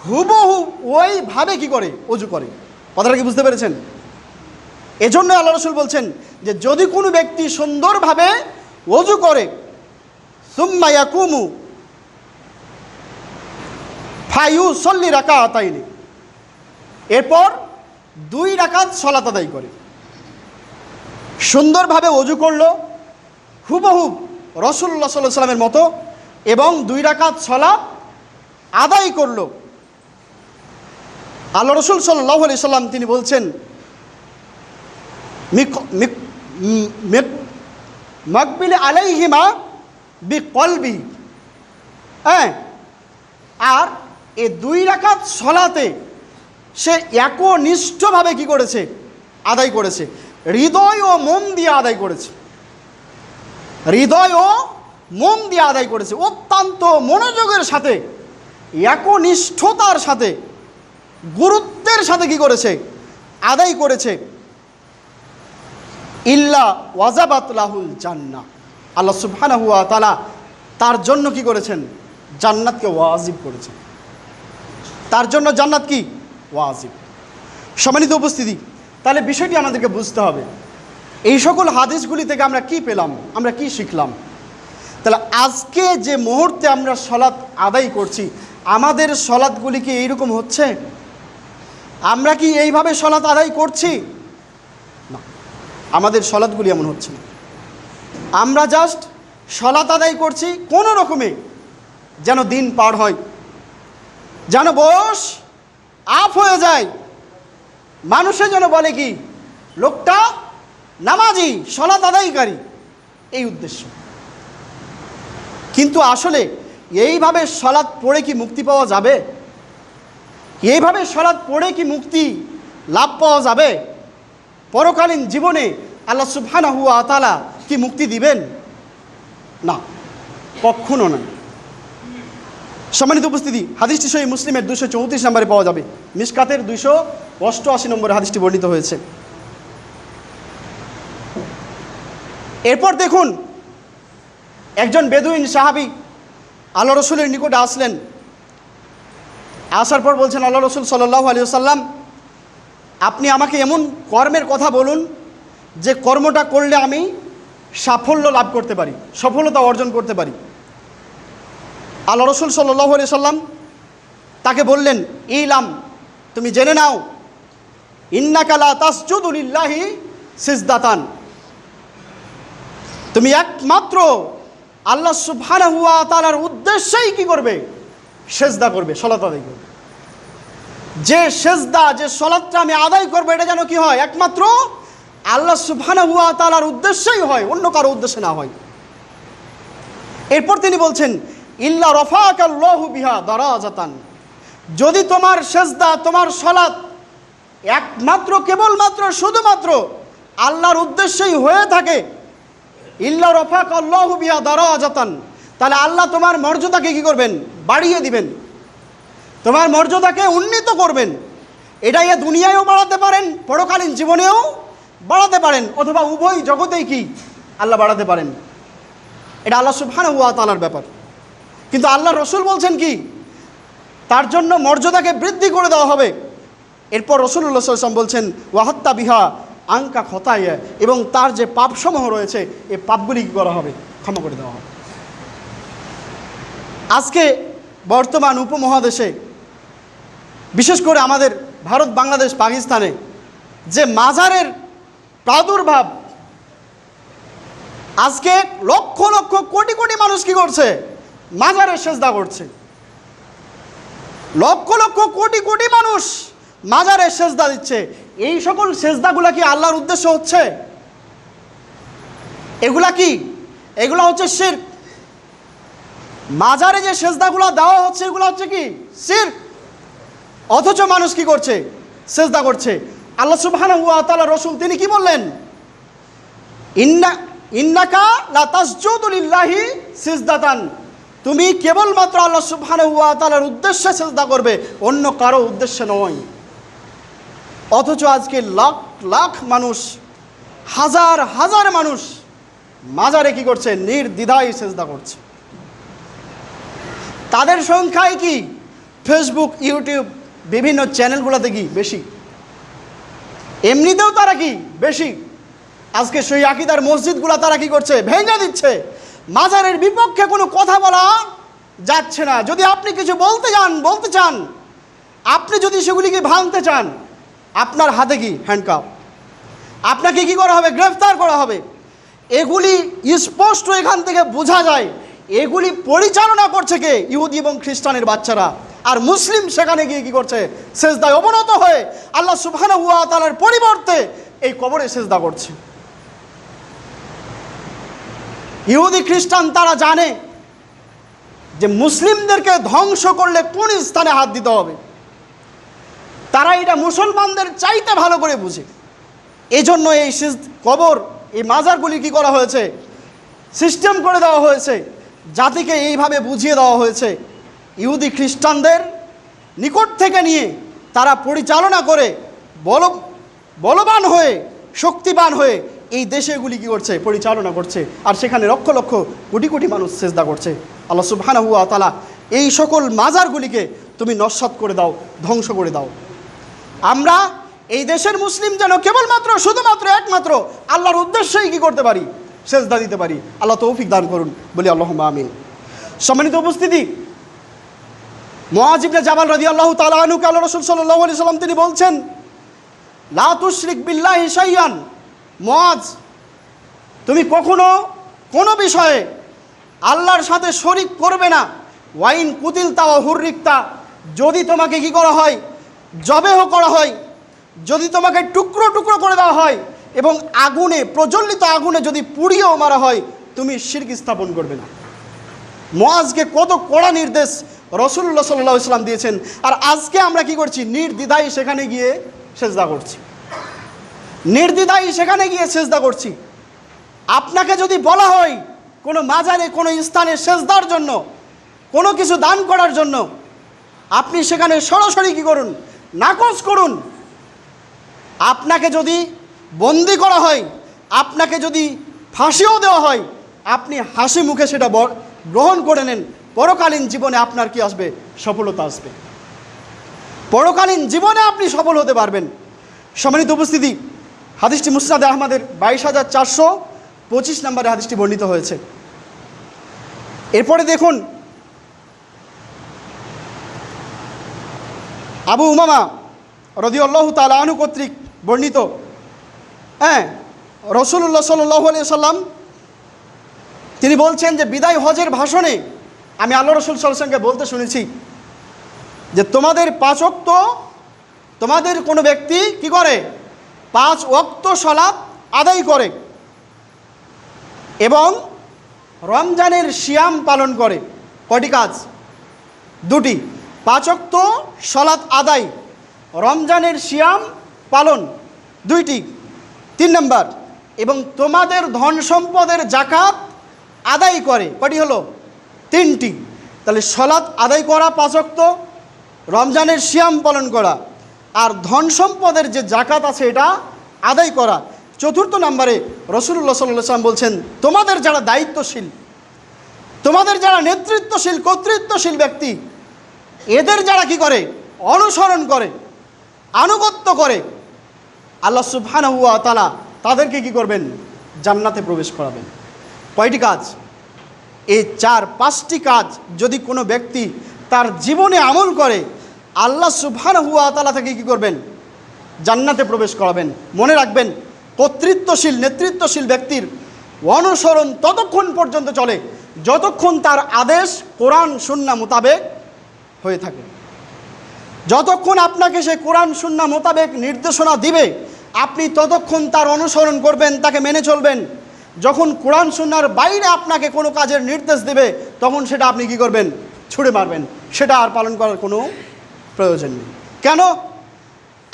হুবহু ওইভাবে কি করে, ওযু করে। কথাটা কি বুঝতে পেরেছেন? এজন্য আল্লাহ রসুল বলছেন যে যদি কোনো ব্যক্তি সুন্দরভাবে ওযু করে, সুম্মা ইয়াকুমু ফায়ুসাল্লি রাকাতাইনি, এরপর 2 রাকাত সালাত আদায় করে। সুন্দরভাবে ওযু করলো হুবহু রাসূলুল্লাহ সাল্লাল্লাহু আলাইহি সাল্লামের মতো এবং 2 রাকাত সালাত আদায় করলো। আল্লাহ রসুল সাল্লাল্লাহু আলাইহি সাল্লাম তিনি বলছেন, মাকবিল আলাইহিমা বিকলবি, হ্যাঁ, আর এই 2 রাকাত সালাতে সে একনিষ্ঠভাবে কি করেছে, আদায় করেছে, হৃদয় ও মন দিয়ে আদায় করেছে, হৃদয় ও মন দিয়ে আদায় করেছে, অত্যন্ত মনোযোগের সাথে, একনিষ্ঠতার সাথে, গুরুত্বের সাথে কি করেছে, আদায় করেছে। ইল্লা ওয়াজাবাত লাহুল জান্নাহ, আল্লাহ সুবহানাহু ওয়া তাআলা তার জন্য কি করেছেন, জান্নাতকে ওয়াজিব করেছেন। তার জন্য জান্নাত কি, ওয়াজিব। সম্মানিত উপস্থিতি, তাহলে বিষয়টি আমাদেরকে বুঝতে হবে, এই সকল হাদিসগুলি থেকে আমরা কি পেলাম, আমরা কি শিখলাম। তাহলে আজকে যে মুহূর্তে আমরা সালাত আদায় করছি, আমাদের সালাতগুলি কি এইরকম হচ্ছে? আমরা কি এইভাবে সালাত আদায় করছি? না, আমাদের সালাতগুলি এমন হচ্ছে না। আমরা জাস্ট সালাত আদায় করছি কোনো রকমে, যেন দিন পার হয়, যেন বয়স আপ হয়ে যায়, মানুষে যেন বলে কি লোকটা নামাজি, সালাত আদায়কারী, এই উদ্দেশ্য। কিন্তু আসলে এইভাবে সালাত পড়ে কি মুক্তি পাওয়া যাবে? এইভাবে সালাত পড়ে কি মুক্তি লাভ পাওয়া যাবে? পরকালীন জীবনে আল্লাহ সুবহানাহু ওয়া তাআলা কি মুক্তি দিবেন? না, কখনো না। সম্মানিত উপস্থিতি, হাদিসটি সহিহ মুসলিমের 234 নম্বরে পাওয়া যাবে, মিশকাতের 288 নম্বরে হাদিসটি বর্ণিত হয়েছে। এরপর দেখুন, একজন বেদুইন সাহাবী আল্লাহ রসুলের নিকটে আসলেন। আসার পর বলছেন, আল্লাহ রসুল সাল্লাল্লাহু আলাইহি ওয়াসাল্লাম, আপনি আমাকে এমন কর্মের কথা বলুন যে কর্মটা করলে আমি সাফল্য লাভ করতে পারি, সফলতা অর্জন করতে পারি। আল্লাহ রসুল সাল্লাল্লাহু আলাইহি ওয়াসাল্লাম তাকে বললেন, ইলাম, তুমি জেনে নাও, ইন্নাকা লা তাসজুদু লিল্লাহি সিজদাতান, তুমি একমাত্র আল্লাহ সুবহানাহু ওয়া তাআলার উদ্দেশ্যেই কি করবে, সেজদা করবে, সালাত আদায় করবে। যে সেজদা, যে সালাতটা আমি আদায় করবো, এটা যেন কি হয়, একমাত্র আল্লাহ সুবহানাহু ওয়া তাআলার উদ্দেশ্যেই হয়, অন্য কারো উদ্দেশ্যে না হয়। এরপর তিনি বলছেন, ইল্লা রাফাকাল্লাহু বিহা দারাজাতান, যদি তোমার সেজদা, তোমার সালাত একমাত্র, কেবলমাত্র, শুধুমাত্র আল্লাহর উদ্দেশ্যেই হয়ে থাকে, ইল্লা রাফাকাল্লাহু বিহা দারাজাতান, তাহলে আল্লাহ তোমার মর্যাদাকে কি করবেন, বাড়িয়ে দিবেন, তোমার মর্যাদাকে উন্নীত করবেন। এটা এ দুনিয়ায়ও বাড়াতে পারেন, পরকালীন জীবনেও বাড়াতে পারেন, অথবা উভয় জগতেই কি আল্লাহ বাড়াতে পারেন। এটা আল্লাহ সুবহানাহু ওয়া তাআলার ব্যাপার। কিন্তু আল্লাহ রসুল বলছেন কি, তার জন্য মর্যাদাকে বৃদ্ধি করে দেওয়া হবে। এরপর রাসূলুল্লাহ সাল্লাল্লাহু আলাইহি ওয়াসাল্লাম বলছেন, ওয়াহাত্তা বিহা আনকা খতায়া, এবং তার যে পাপসমূহ রয়েছে, এই পাপগুলি কী করা হবে, ক্ষমা করে দেওয়া হবে। আজকে বর্তমান উপমহাদেশে, বিশেষ করে আমাদের ভারত, বাংলাদেশ, পাকিস্তানে যে মাজারের প্রাদুর্ভাব, আজকে লক্ষ লক্ষ কোটি কোটি মানুষ কি করছে, মাজারের সেজদা করছে। লক্ষ লক্ষ কোটি কোটি মানুষ মাজারের সেজদা দিচ্ছে। এই সকল সেজদাগুলা কি আল্লাহর উদ্দেশ্য হচ্ছে? এগুলা কি? এগুলা হচ্ছে শিরক। মাজারে যে সেজদাগুলা দেওয়া হচ্ছে, এগুলো হচ্ছে কি শিরক। অথচ মানুষ কি করছে, সেজদা করছে। আল্লাহ সুবহানাহু ওয়া তাআলা রাসূল তিনি কি বললেন? ইন্নাকা লা তাসজুদু লিল্লাহি সিজদাতান, তুমি কেবলমাত্র আল্লাহ সুবহানাহু ওয়া তাআলার উদ্দেশ্যে সিজদা করবে, অন্য কারো উদ্দেশ্যে নয়। অথচ আজকে লাখ লাখ মানুষ, হাজার হাজার মানুষ মাজারে কি করছে? নির্দ্বিধায় সিজদা করছে। তাদের সংখ্যায় কি ফেসবুক, ইউটিউব, বিভিন্ন চ্যানেলগুলোতে কি বেশি? এমনিতেও তারা কি বেশি? আজকে সেই আকীদার মসজিদগুলো তারা কি করছে? ভেঙে দিচ্ছে। মাজারের বিপক্ষে কোনো কথা বলা যাচ্ছে না। যদি আপনি কিছু বলতে চান, আপনি যদি সেগুলিকে ভাঙতে চান, আপনার হাতে কি হ্যান্ডকাপ, আপনাকে কি করা হবে? গ্রেফতার করা হবে। এগুলি স্পষ্ট এখান থেকে বোঝা যায় এগুলি পরিচালনা করছে কে? ইহুদি এবং খ্রিস্টানের বাচ্চারা। আর মুসলিম সেখানে গিয়ে কি করছে? সেজদায় অবনত হয়ে আল্লাহ সুবহানাহু ওয়া তাআলার পরিবর্তে এই কবরে সেজদা করছে। ইহুদি খ্রিস্টান তারা জানে যে মুসলিমদেরকে ধ্বংস করলে কোন স্থানে হাত দিতে হবে। তারা এটা মুসলমানদের চাইতে ভালো করে বুঝে। এজন্য এই কবর, এই মাজারগুলি কি করা হয়েছে? সিস্টেম করে দেওয়া হয়েছে, জাতিকে এইভাবে বুঝিয়ে দেওয়া হয়েছে। ইহুদি খ্রিস্টানদের নিকট থেকে নিয়ে তারা পরিচালনা করে বলবান হয়ে, শক্তিবান হয়ে এই দেশগুলি কি করছে? পরিচালনা করছে। আর সেখানে লক্ষ লক্ষ কোটি কোটি মানুষ সিজদা করছে। আল্লাহ সুবহানাহু ওয়া তাআলা এই সকল মাজারগুলিকে তুমি নস্যাৎ করে দাও, ধ্বংস করে দাও। আমরা এই দেশের মুসলিম যেন কেবলমাত্র শুধুমাত্র একমাত্র আল্লাহর উদ্দেশ্যেই কি করতে পারি? সেজদা দিতে পারি। আল্লাহ তৌফিক দান করুন, বলি আল্লাহুম্মা আমিন। সম্মানিত উপস্থিতি, মুআয ইবনে জাবাল রাদিয়াল্লাহু তাআলা আনহু আল্লাহ রাসূল সাল্লাল্লাহু আলাইহি সাল্লাম তিনি বলছেন, লা তুশরিক বিল্লাহি শাইআন, মুআয তুমি কখনো কোনো বিষয়ে আল্লাহর সাথে শরিক করবে না। ওয়াইন কুতিলতা ওয়া হুররিকতা, যদি তোমাকে কি করা হয়? জবেহ করা হয়, যদি তোমাকে টুকরো টুকরো করে দেওয়া হয় এবং আগুনে, প্রজ্বলিত আগুনে যদি পুড়িয়েও মারা হয়, তুমি শিরক স্থাপন করবে না। মুআযকে কত কড়া নির্দেশ রাসূলুল্লাহ সাল্লাল্লাহু আলাইহি ওয়াসাল্লাম দিয়েছেন। আর আজকে আমরা কি করছি? নির্দ্বিধায় সেখানে গিয়ে সেজদা করছি, নির্দ্বিধায় সেখানে গিয়ে সেজদা করছি। আপনাকে যদি বলা হয় কোনো মাজারে, কোনো স্থানে সেজদার জন্য, কোনো কিছু দান করার জন্য, আপনি সেখানে সরাসরি কি করুন? নাকচ করুন। আপনাকে যদি বন্দি করা হয়, আপনাকে যদি ফাঁসিও দেওয়া হয়, আপনি হাসি মুখে সেটা গ্রহণ করে নেন। পরকালীন জীবনে আপনার কি আসবে? সফলতা আসবে। পরকালীন জীবনে আপনি সফল হতে পারবেন। সম্মানিত উপস্থিতি, হাদিসটি মুসনাদ আহমদের 22,425 নম্বরে হাদিসটি বর্ণিত হয়েছে। এরপরে দেখুন, আবু উমামা রাদিয়াল্লাহু তাআলা আনহু কর্তৃক বর্ণিত, রাসূলুল্লাহ সাল্লাল্লাহু আলাইহি সাল্লাম তিনি বলছেন যে বিদায় হজের ভাষণে আমি আল্লাহ রাসূল সাল্লাল্লাহু আলাইহি ওয়াসাল্লামকে বলতে শুনেছি যে তোমাদের 5 ওয়াক্ত, তোমাদের কোনো ব্যক্তি কি করে? 5 ওয়াক্ত সালাত আদায় করে এবং রমজানের সিয়াম পালন করে। কয়টি কাজ? 2টি। 5 ওয়াক্ত সালাত আদায়, রমজানের সিয়াম পালন 2টি। 3 নম্বর, এবং তোমাদের ধন সম্পদের যাকাত আদায় করে। কয়টি হলো? 3টি। তাহলে সালাত আদায় করা 5 ওয়াক্ত, রমজানের সিয়াম পালন করা, আর ধন সম্পদের যে যাকাত আছে এটা আদায় করা। 4র্থ নম্বরে রাসূলুল্লাহ সাল্লাল্লাহু আলাইহি ওয়াসাল্লাম বলছেন, তোমাদের যারা দায়িত্বশীল, তোমাদের যারা নেতৃত্বশীল, কর্তৃত্বশীল ব্যক্তি, এদের যারা কি করে? অনুসরণ করে, আনুগত্য করে, আল্লাহ সুবহানাহু ওয়া তাআলা তাদেরকে কি করবেন? জান্নাতে প্রবেশ করাবেন। কয়টি কাজ? এই 4-5টি কাজ যদি কোনো ব্যক্তি তার জীবনে আমল করে, আল্লাহ সুবহানাহু ওয়া তাআলা তাকে কি করবেন? জান্নাতে প্রবেশ করাবেন। মনে রাখবেন, কর্তৃত্বশীল, নেতৃত্বশীল ব্যক্তির অনুসরণ ততক্ষণ পর্যন্ত চলে যতক্ষণ তার আদেশ কোরআন সুন্নাহ মোতাবেক হয়ে থাকে। যতক্ষণ আপনাকে সে কোরআন সুন্নাহ মোতাবেক নির্দেশনা দিবে, আপনি ততক্ষণ তার অনুসরণ করবেন, তাকে মেনে চলবেন। যখন কোরআন সুন্নাহর বাইরে আপনাকে কোনো কাজের নির্দেশ দেবে, তখন সেটা আপনি কি করবেন? ছুঁড়ে মারবেন, সেটা আর পালন করার কোনো প্রয়োজন নেই। কেন?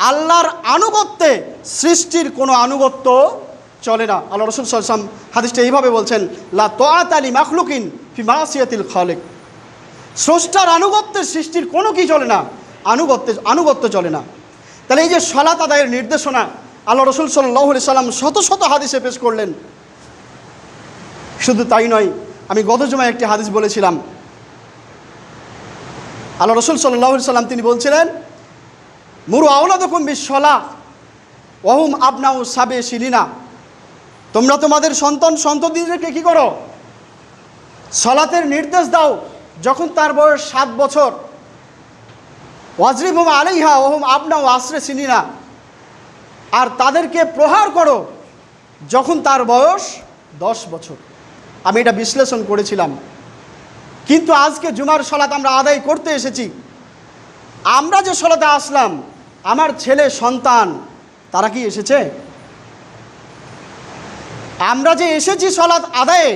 আল্লাহর আনুগত্যে সৃষ্টির কোনো আনুগত্য চলে না। আল্লাহ রাসূল সাল্লাল্লাহু আলাইহি ওয়াসাল্লাম হাদিসটা এইভাবে বলছেন, লা তাআতা লি মাখলুকিন ফি মাসিয়াতিল খালিক। স্রষ্টার আনুগত্যে সৃষ্টির কোনো কি চলে না, আনুগত্য চলে না। তাহলে এই যে সালাত আদায়ের নির্দেশনা আল্লাহ রাসূল সাল্লাল্লাহু আলাইহি ওয়াসাল্লাম শত শত হাদিসে পেশ করলেন। শুধু তাই নয়, আমি গত জুমায় একটি হাদিস বলেছিলাম, আল্লাহ রাসূল সাল্লাল্লাহু আলাইহি ওয়াসাল্লাম তিনি বলছিলেন, মুরু আওলাদাকুম বিস-সালাহ ওয়া হুম আবনাউ সাবে সিনিনা। তোমরা তোমাদের সন্ততিদেরকে কি করো? সালাতের নির্দেশ দাও যখন তার বয়স 7 বছর। ওয়াজরিবুহুম আলাইহা ওয়া হুম আবনাউ আশরে সিনিনা। আর তাদেরকে প্রহার করো যখন তার বয়স 10 বছর। আমি এটা বিশ্লেষণ করেছিলাম। কিন্তু আজকে জুমার সালাত আমরা আদায় করতে এসেছি। আমরা যে সালাতে আসলাম, আমার ছেলে সন্তান তারা কি এসেছে? আমরা যে এসেছি সালাত আদায়ে,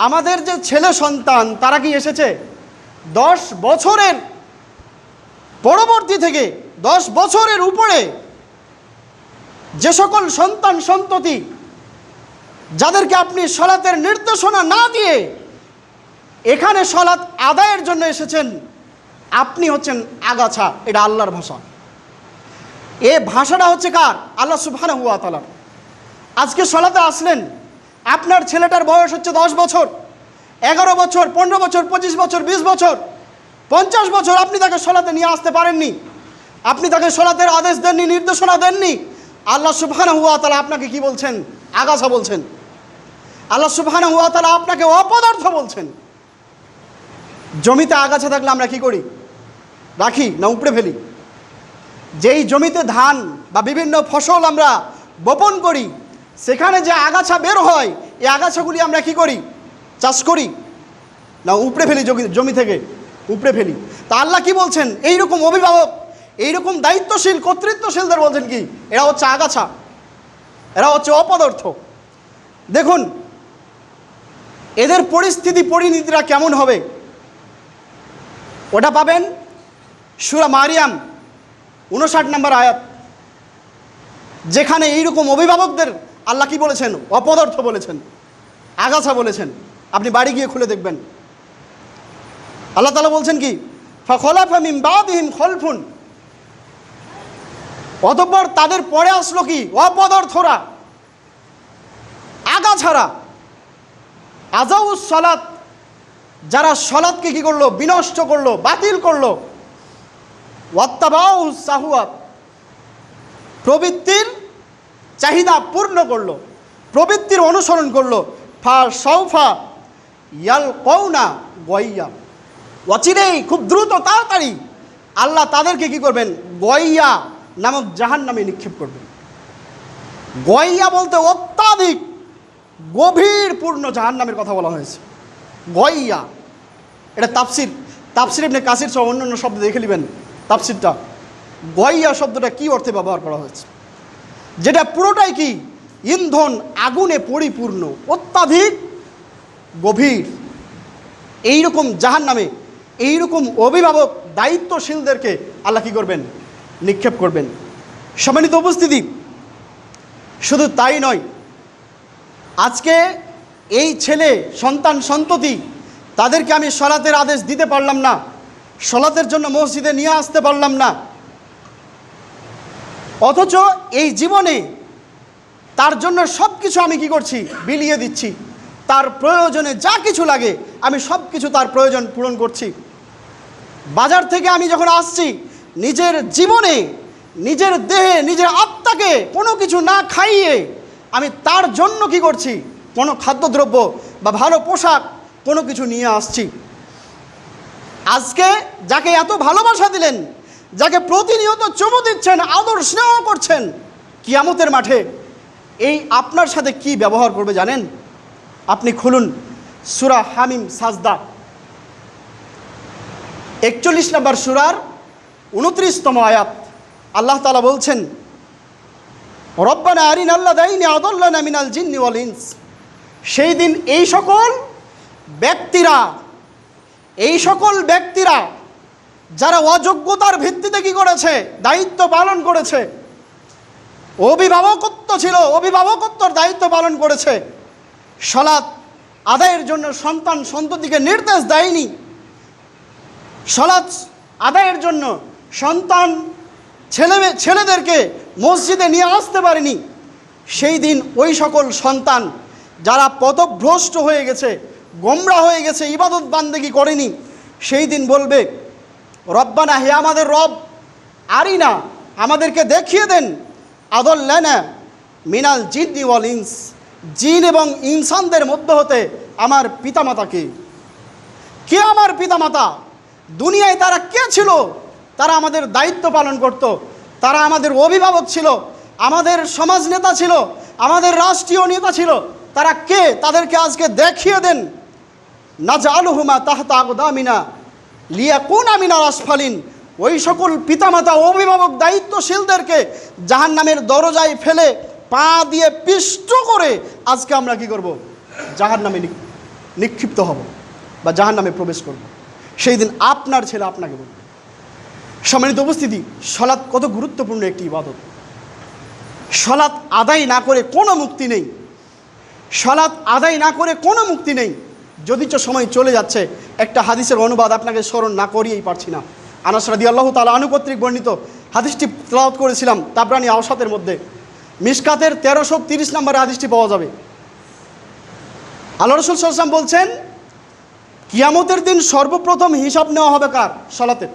আমাদের যে ছেলে সন্তান তারা কি এসেছে? 10 বছরের পরবর্তী থেকে 10 বছরের উপরে যে সকল সন্তান সন্ততি যাদেরকে আপনি সালাতের নির্দেশনা না দিয়ে এখানে সালাত আদায়ের জন্য এসেছেন, আপনি হচ্ছেন আগাছা। এটা আল্লাহর ভাষা। এ ভাষাটা হচ্ছে কার? আল্লাহ সুবহানাহু ওয়া তাআলা। আজকে সালাতে আসলেন, আপনার ছেলেটার বয়স হচ্ছে 10 বছর, 11 বছর, 15 বছর, 25 বছর, 20 বছর, 50 বছর। আপনি তাকে সালাতে নিয়ে আসতে পারেননি, আপনি তাকে সালাতের আদেশ দেননি, নির্দেশনা দেননি। আল্লাহ সুবহানাহু ওয়া তাআলা আপনাকে কি বলছেন? আগাছা বলছেন। আল্লাহ সুবহানাহু ওয়া তাআলা আপনাকে অপদার্থ বলছেন। জমিতে আগাছা থাকলে আমরা কি করি? রাখি না উপড়ে ফেলি? যেই জমিতে ধান বা বিভিন্ন ফসল আমরা বপন করি, সেখানে যে আগাছা বের হয়, এই আগাছাগুলি আমরা কি করি? চাষ করি না উপড়ে ফেলি? জমি থেকে উপড়ে ফেলি। তা আল্লাহ কি বলছেন? এইরকম অভিভাবক, এইরকম দায়িত্বশীল কর্তৃত্বশীলদের বলছেন কি? এরা হচ্ছে আগাছা, এরা হচ্ছে অপদার্থ। দেখুন এদের পরিস্থিতি পরিণতিরা কেমন হবে, ওটা পাবেন সূরা মারিয়াম 59 নম্বর আয়াত, যেখানে এইরকম অভিভাবকদের আল্লাহ কি বলেছেন? অপদার্থ বলেছেন, আগাছা বলেছেন। আপনি বাড়ি গিয়ে খুলে দেখবেন। আল্লাহ তাআলা বলছেন কি? ফাখলাফা মিন বাদিহিম খলফুন। অতঃপর তাদের পরে আসলো কি? অপদার্থরা, আগাছারা। আজাউস সালাত, যারা সালাতকে কি করলো? বিনষ্ট করলো, বাতিল করলো। ওয়াত্তাবাউস শাহওয়াত, প্রবৃত্তির চাহিদা পূর্ণ করলো, প্রবৃত্তির অনুসরণ করলো। ফাসাউফা ইয়ালকাউনা গাইয়া। অচিরেই, খুব দ্রুত, তাড়াতাড়ি আল্লাহ তাদেরকে কি করবেন? গাইয়া নামক জাহান্নামে নিক্ষেপ করবেন। গাইয়া বলতে অত্যাধিক গভীর পূর্ণ জাহান্নামের কথা বলা হয়েছে। গাইয়া এটা তাফসির ইবনে কাসির সহ অন্যান্য শব্দ দেখে নেবেন তাফসিরটা। গাইয়া শব্দটা কি অর্থে ব্যবহার করা হয়েছে? যেটা পুরোটাই কি? ইন্ধন আগুনে পরিপূর্ণ, অত্যাধিক গভীর। এইরকম জাহান্নামে এইরকম অভিভাবক দায়িত্বশীলদেরকে আল্লাহ কি করবেন? নিক্ষেপ করবেন। সম্মানিত উপস্থিতি, শুধু তাই নয়, আজকে এই ছেলে সন্তান সন্ততি তাদেরকে আমি সালাতের আদেশ দিতে পারলাম না, সালাতের জন্য মসজিদে নিয়ে আসতে পারলাম না, অথচ এই জীবনে তার জন্য সব কিছু আমি কি করছি? বিলিয়ে দিচ্ছি। তার প্রয়োজনে যা কিছু লাগে আমি সব কিছু তার প্রয়োজন পূরণ করছি। বাজার থেকে আমি যখন আসছি, নিজের জীবনে, নিজের দেহে, নিজের আত্মাকে কোনো কিছু না খাইয়ে আমি তার জন্য কি করছি? কোনো খাদ্যদ্রব্য বা ভালো পোশাক কোনো কিছু নিয়ে আসছি। আজকে যাকে এত ভালোবাসা দিলেন, যাকে প্রতিনিয়ত চুমু দিচ্ছেন, আদর স্নেহ করছেন, কিয়ামতের মাঠে এই আপনার সাথে কি ব্যবহার করবে জানেন? আপনি খুলুন সূরা হামিম সাজদা, 41 নম্বর সূরার 29তম আয়াত। আল্লাহ তাআলা বলছেন, রব্বানা আরিনাল্লাযাইনি আদাল্লানা মিনাল জিন্নি ওয়াল ইনস। সেই দিন এই সকল ব্যক্তিরা যারা অযোগ্যতার ভিত্তিতে কি করেছে? দায়িত্ব পালন করেছে, অভিভাবকত্ব ছিল, অভিভাবকত্বর দায়িত্ব পালন করেছে। সালাত আদায়ের জন্য সন্তান সন্ততিকে নির্দেশ দেয়নি। সালাত আদায়ের জন্য সন্তান ছেলেদেরকে মসজিদে নিয়ে আসতে পারেনি। সেই দিন ওই সকল সন্তান যারা পথভ্রষ্ট হয়ে গেছে, গোমরা হয়ে গেছে, ইবাদত বান্দেগি করেনি, সেই দিন বলবে, রব্বানা, হে আমাদের রব, আরিনা, আমাদেরকে দেখিয়ে দেন, আদল্লানা মিনাল জিন্নি ওয়াল ইনস, জিন এবং ইনসানদের মধ্যে হতে আমার পিতামাতাকে। কে আমার পিতামাতা? দুনিয়ায় তারা কে ছিল? তারা আমাদের দায়িত্ব পালন করত, তারা আমাদের অভিভাবক ছিল, আমাদের সমাজ নেতা ছিল, আমাদের রাষ্ট্রীয় নেতা ছিল। তারা কে? তাদেরকে আজকে দেখিয়ে দেন। নাজআলুহুমা তাহতা আকদামিনা লিয়াকুনা মিনাল আসফালিন। ওই সকল পিতামাতা, অভিভাবক, দায়িত্বশীলদেরকে জাহান্নামের দরজায় ফেলে পা দিয়ে পিষ্ট করে আজকে আমরা কি করব? জাহান্নামে নিক্ষিপ্ত হব বা জাহান্নামে প্রবেশ করব। সেই দিন আপনার ছেলে আপনাকে বলবে। সম্মানিত উপস্থিতি, সালাত কত গুরুত্বপূর্ণ একটি ইবাদত। সালাত আদায় না করে কোনো মুক্তি নেই। সালাত আদায় না করে কোনো মুক্তি নেই। যদিচ সময় চলে যাচ্ছে, একটা হাদিসের অনুবাদ আপনাকে স্মরণ না করিয়েই পারছি না। আনাস রাদিয়াল্লাহু তাআলা আনহু কর্তৃক বর্ণিত হাদিসটি তেলাওয়াত করেছিলাম তাবরানী আওসাতের মধ্যে। মিশকাতের 1330 নম্বরে হাদিসটি পাওয়া যাবে। আল্লাহ রাসূল সাল্লাল্লাহু আলাইহি ওয়াসাল্লাম বলছেন, কিয়ামতের দিন সর্বপ্রথম হিসাব নেওয়া হবে কার? সালাতের।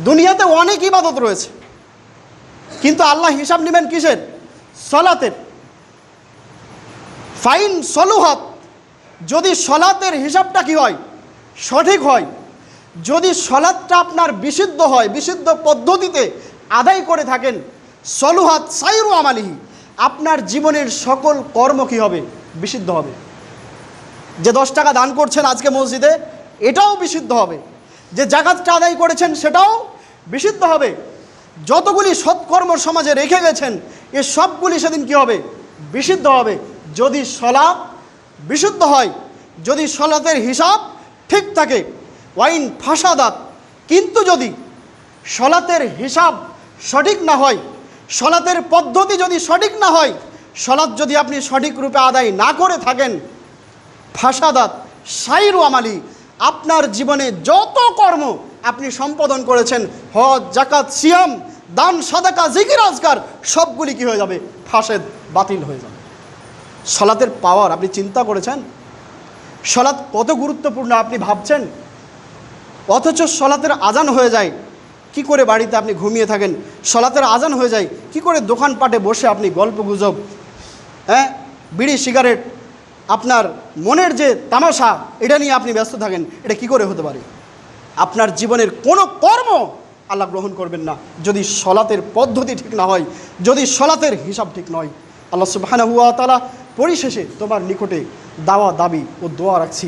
দুনিয়াতে অনেক ইবাদত রয়েছে, কিন্তু আল্লাহ হিসাব নেবেন কিসের? সালাতের। ফাইন সলুহাত, যদি সলাতের হিসাবটা কি হয়? সঠিক হয়। যদি সলাতটা আপনার বিশুদ্ধ হয়, বিশুদ্ধ পদ্ধতিতে আদায় করে থাকেন, সলুহাত সাইরু আমালিহি, আপনার জীবনের সকল কর্ম কি হবে? বিশুদ্ধ হবে। যে 10 টাকা দান করছেন আজকে মসজিদে, এটাও বিশুদ্ধ হবে। যে জাকাতটা আদায় করেছেন সেটাও বিশুদ্ধ হবে। যতগুলি সৎকর্ম সমাজে রেখে গেছেন, এ সবগুলি সেদিন কি হবে? বিশুদ্ধ হবে। যদি সলাত বিশুদ্ধ হয়, যদি সলাতের হিসাব ঠিক থাকে। ওয়াইন ফাসাদাত, কিন্তু যদি সলাতের হিসাব সঠিক না হয়, সলাতের পদ্ধতি যদি সঠিক না হয়, সলাত যদি আপনি সঠিক রূপে আদায় না করে থাকেন, ফাসাদাত সাইরু আমালি, আপনার জীবনে যত কর্ম আপনি সম্পাদন করেছেন, হজ, জাকাত, সিয়াম, দান, সাদাকা, জিকির, আজকার, সবগুলি কি হয়ে যাবে? ফাসেদ, বাতিল হয়ে যাবে। সলাতের পাওয়ার আপনি চিন্তা করেছেন? সলাত কত গুরুত্বপূর্ণ আপনি ভাবছেন? অথচ সলাতের আজান হয়ে যায়, কি করে বাড়িতে আপনি ঘুমিয়ে থাকেন? সলাতের আজান হয়ে যায়, কি করে দোকানপাটে বসে আপনি গল্প গুজব, বিড়ি, সিগারেট, আপনার মনের যে তামাশা, এটা নিয়ে আপনি ব্যস্ত থাকেন? এটা কি করে হতে পারে? আপনার জীবনের কোনো কর্ম আল্লাহ গ্রহণ করবেন না যদি সলাতের পদ্ধতি ঠিক না হয়, যদি সলাতের হিসাব ঠিক নয়। আল্লাহ সুবহানাহু ওয়া তাআলা পরিশেষে তোমার নিকটে দাওয়া, দাবি ও দোয়া রাখছি।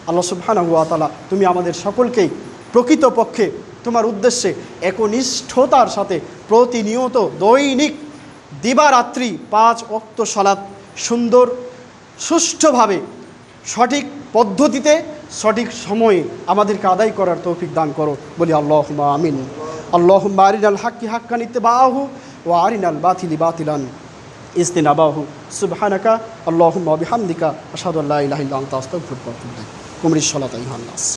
আল্লাহ সুবহানাহু ওয়া তাআলা তুমি আমাদের সকলকেই প্রকৃতপক্ষে তোমার উদ্দেশ্যে একনিষ্ঠতার সাথে প্রতিনিয়ত দৈনিক দিবারাত্রি 5 ওয়াক্ত সালাত সুন্দর সুষ্ঠুভাবে সঠিক পদ্ধতিতে সঠিক সময়ে আমাদেরকে আদায় করার তৌফিক দান করো বলি আল্লাহুম্মা আমিন। আল্লাহুম্মা আরিনাল হাক্কি হাক্কান ইত্তিবাহু ওয়া আরিনাল বাতিলি বাতিলান ইজতিনাবাহু। সুবহানাকা আল্লাহুম্মা ওয়া বিহামদিকা আশহাদু আল্লা ইলাহা ইল্লা আনতা আস্তাগফিরুকা ওয়া আতুবু ইলাইক। কুমরিস সালাত আইয়ুহান নাস।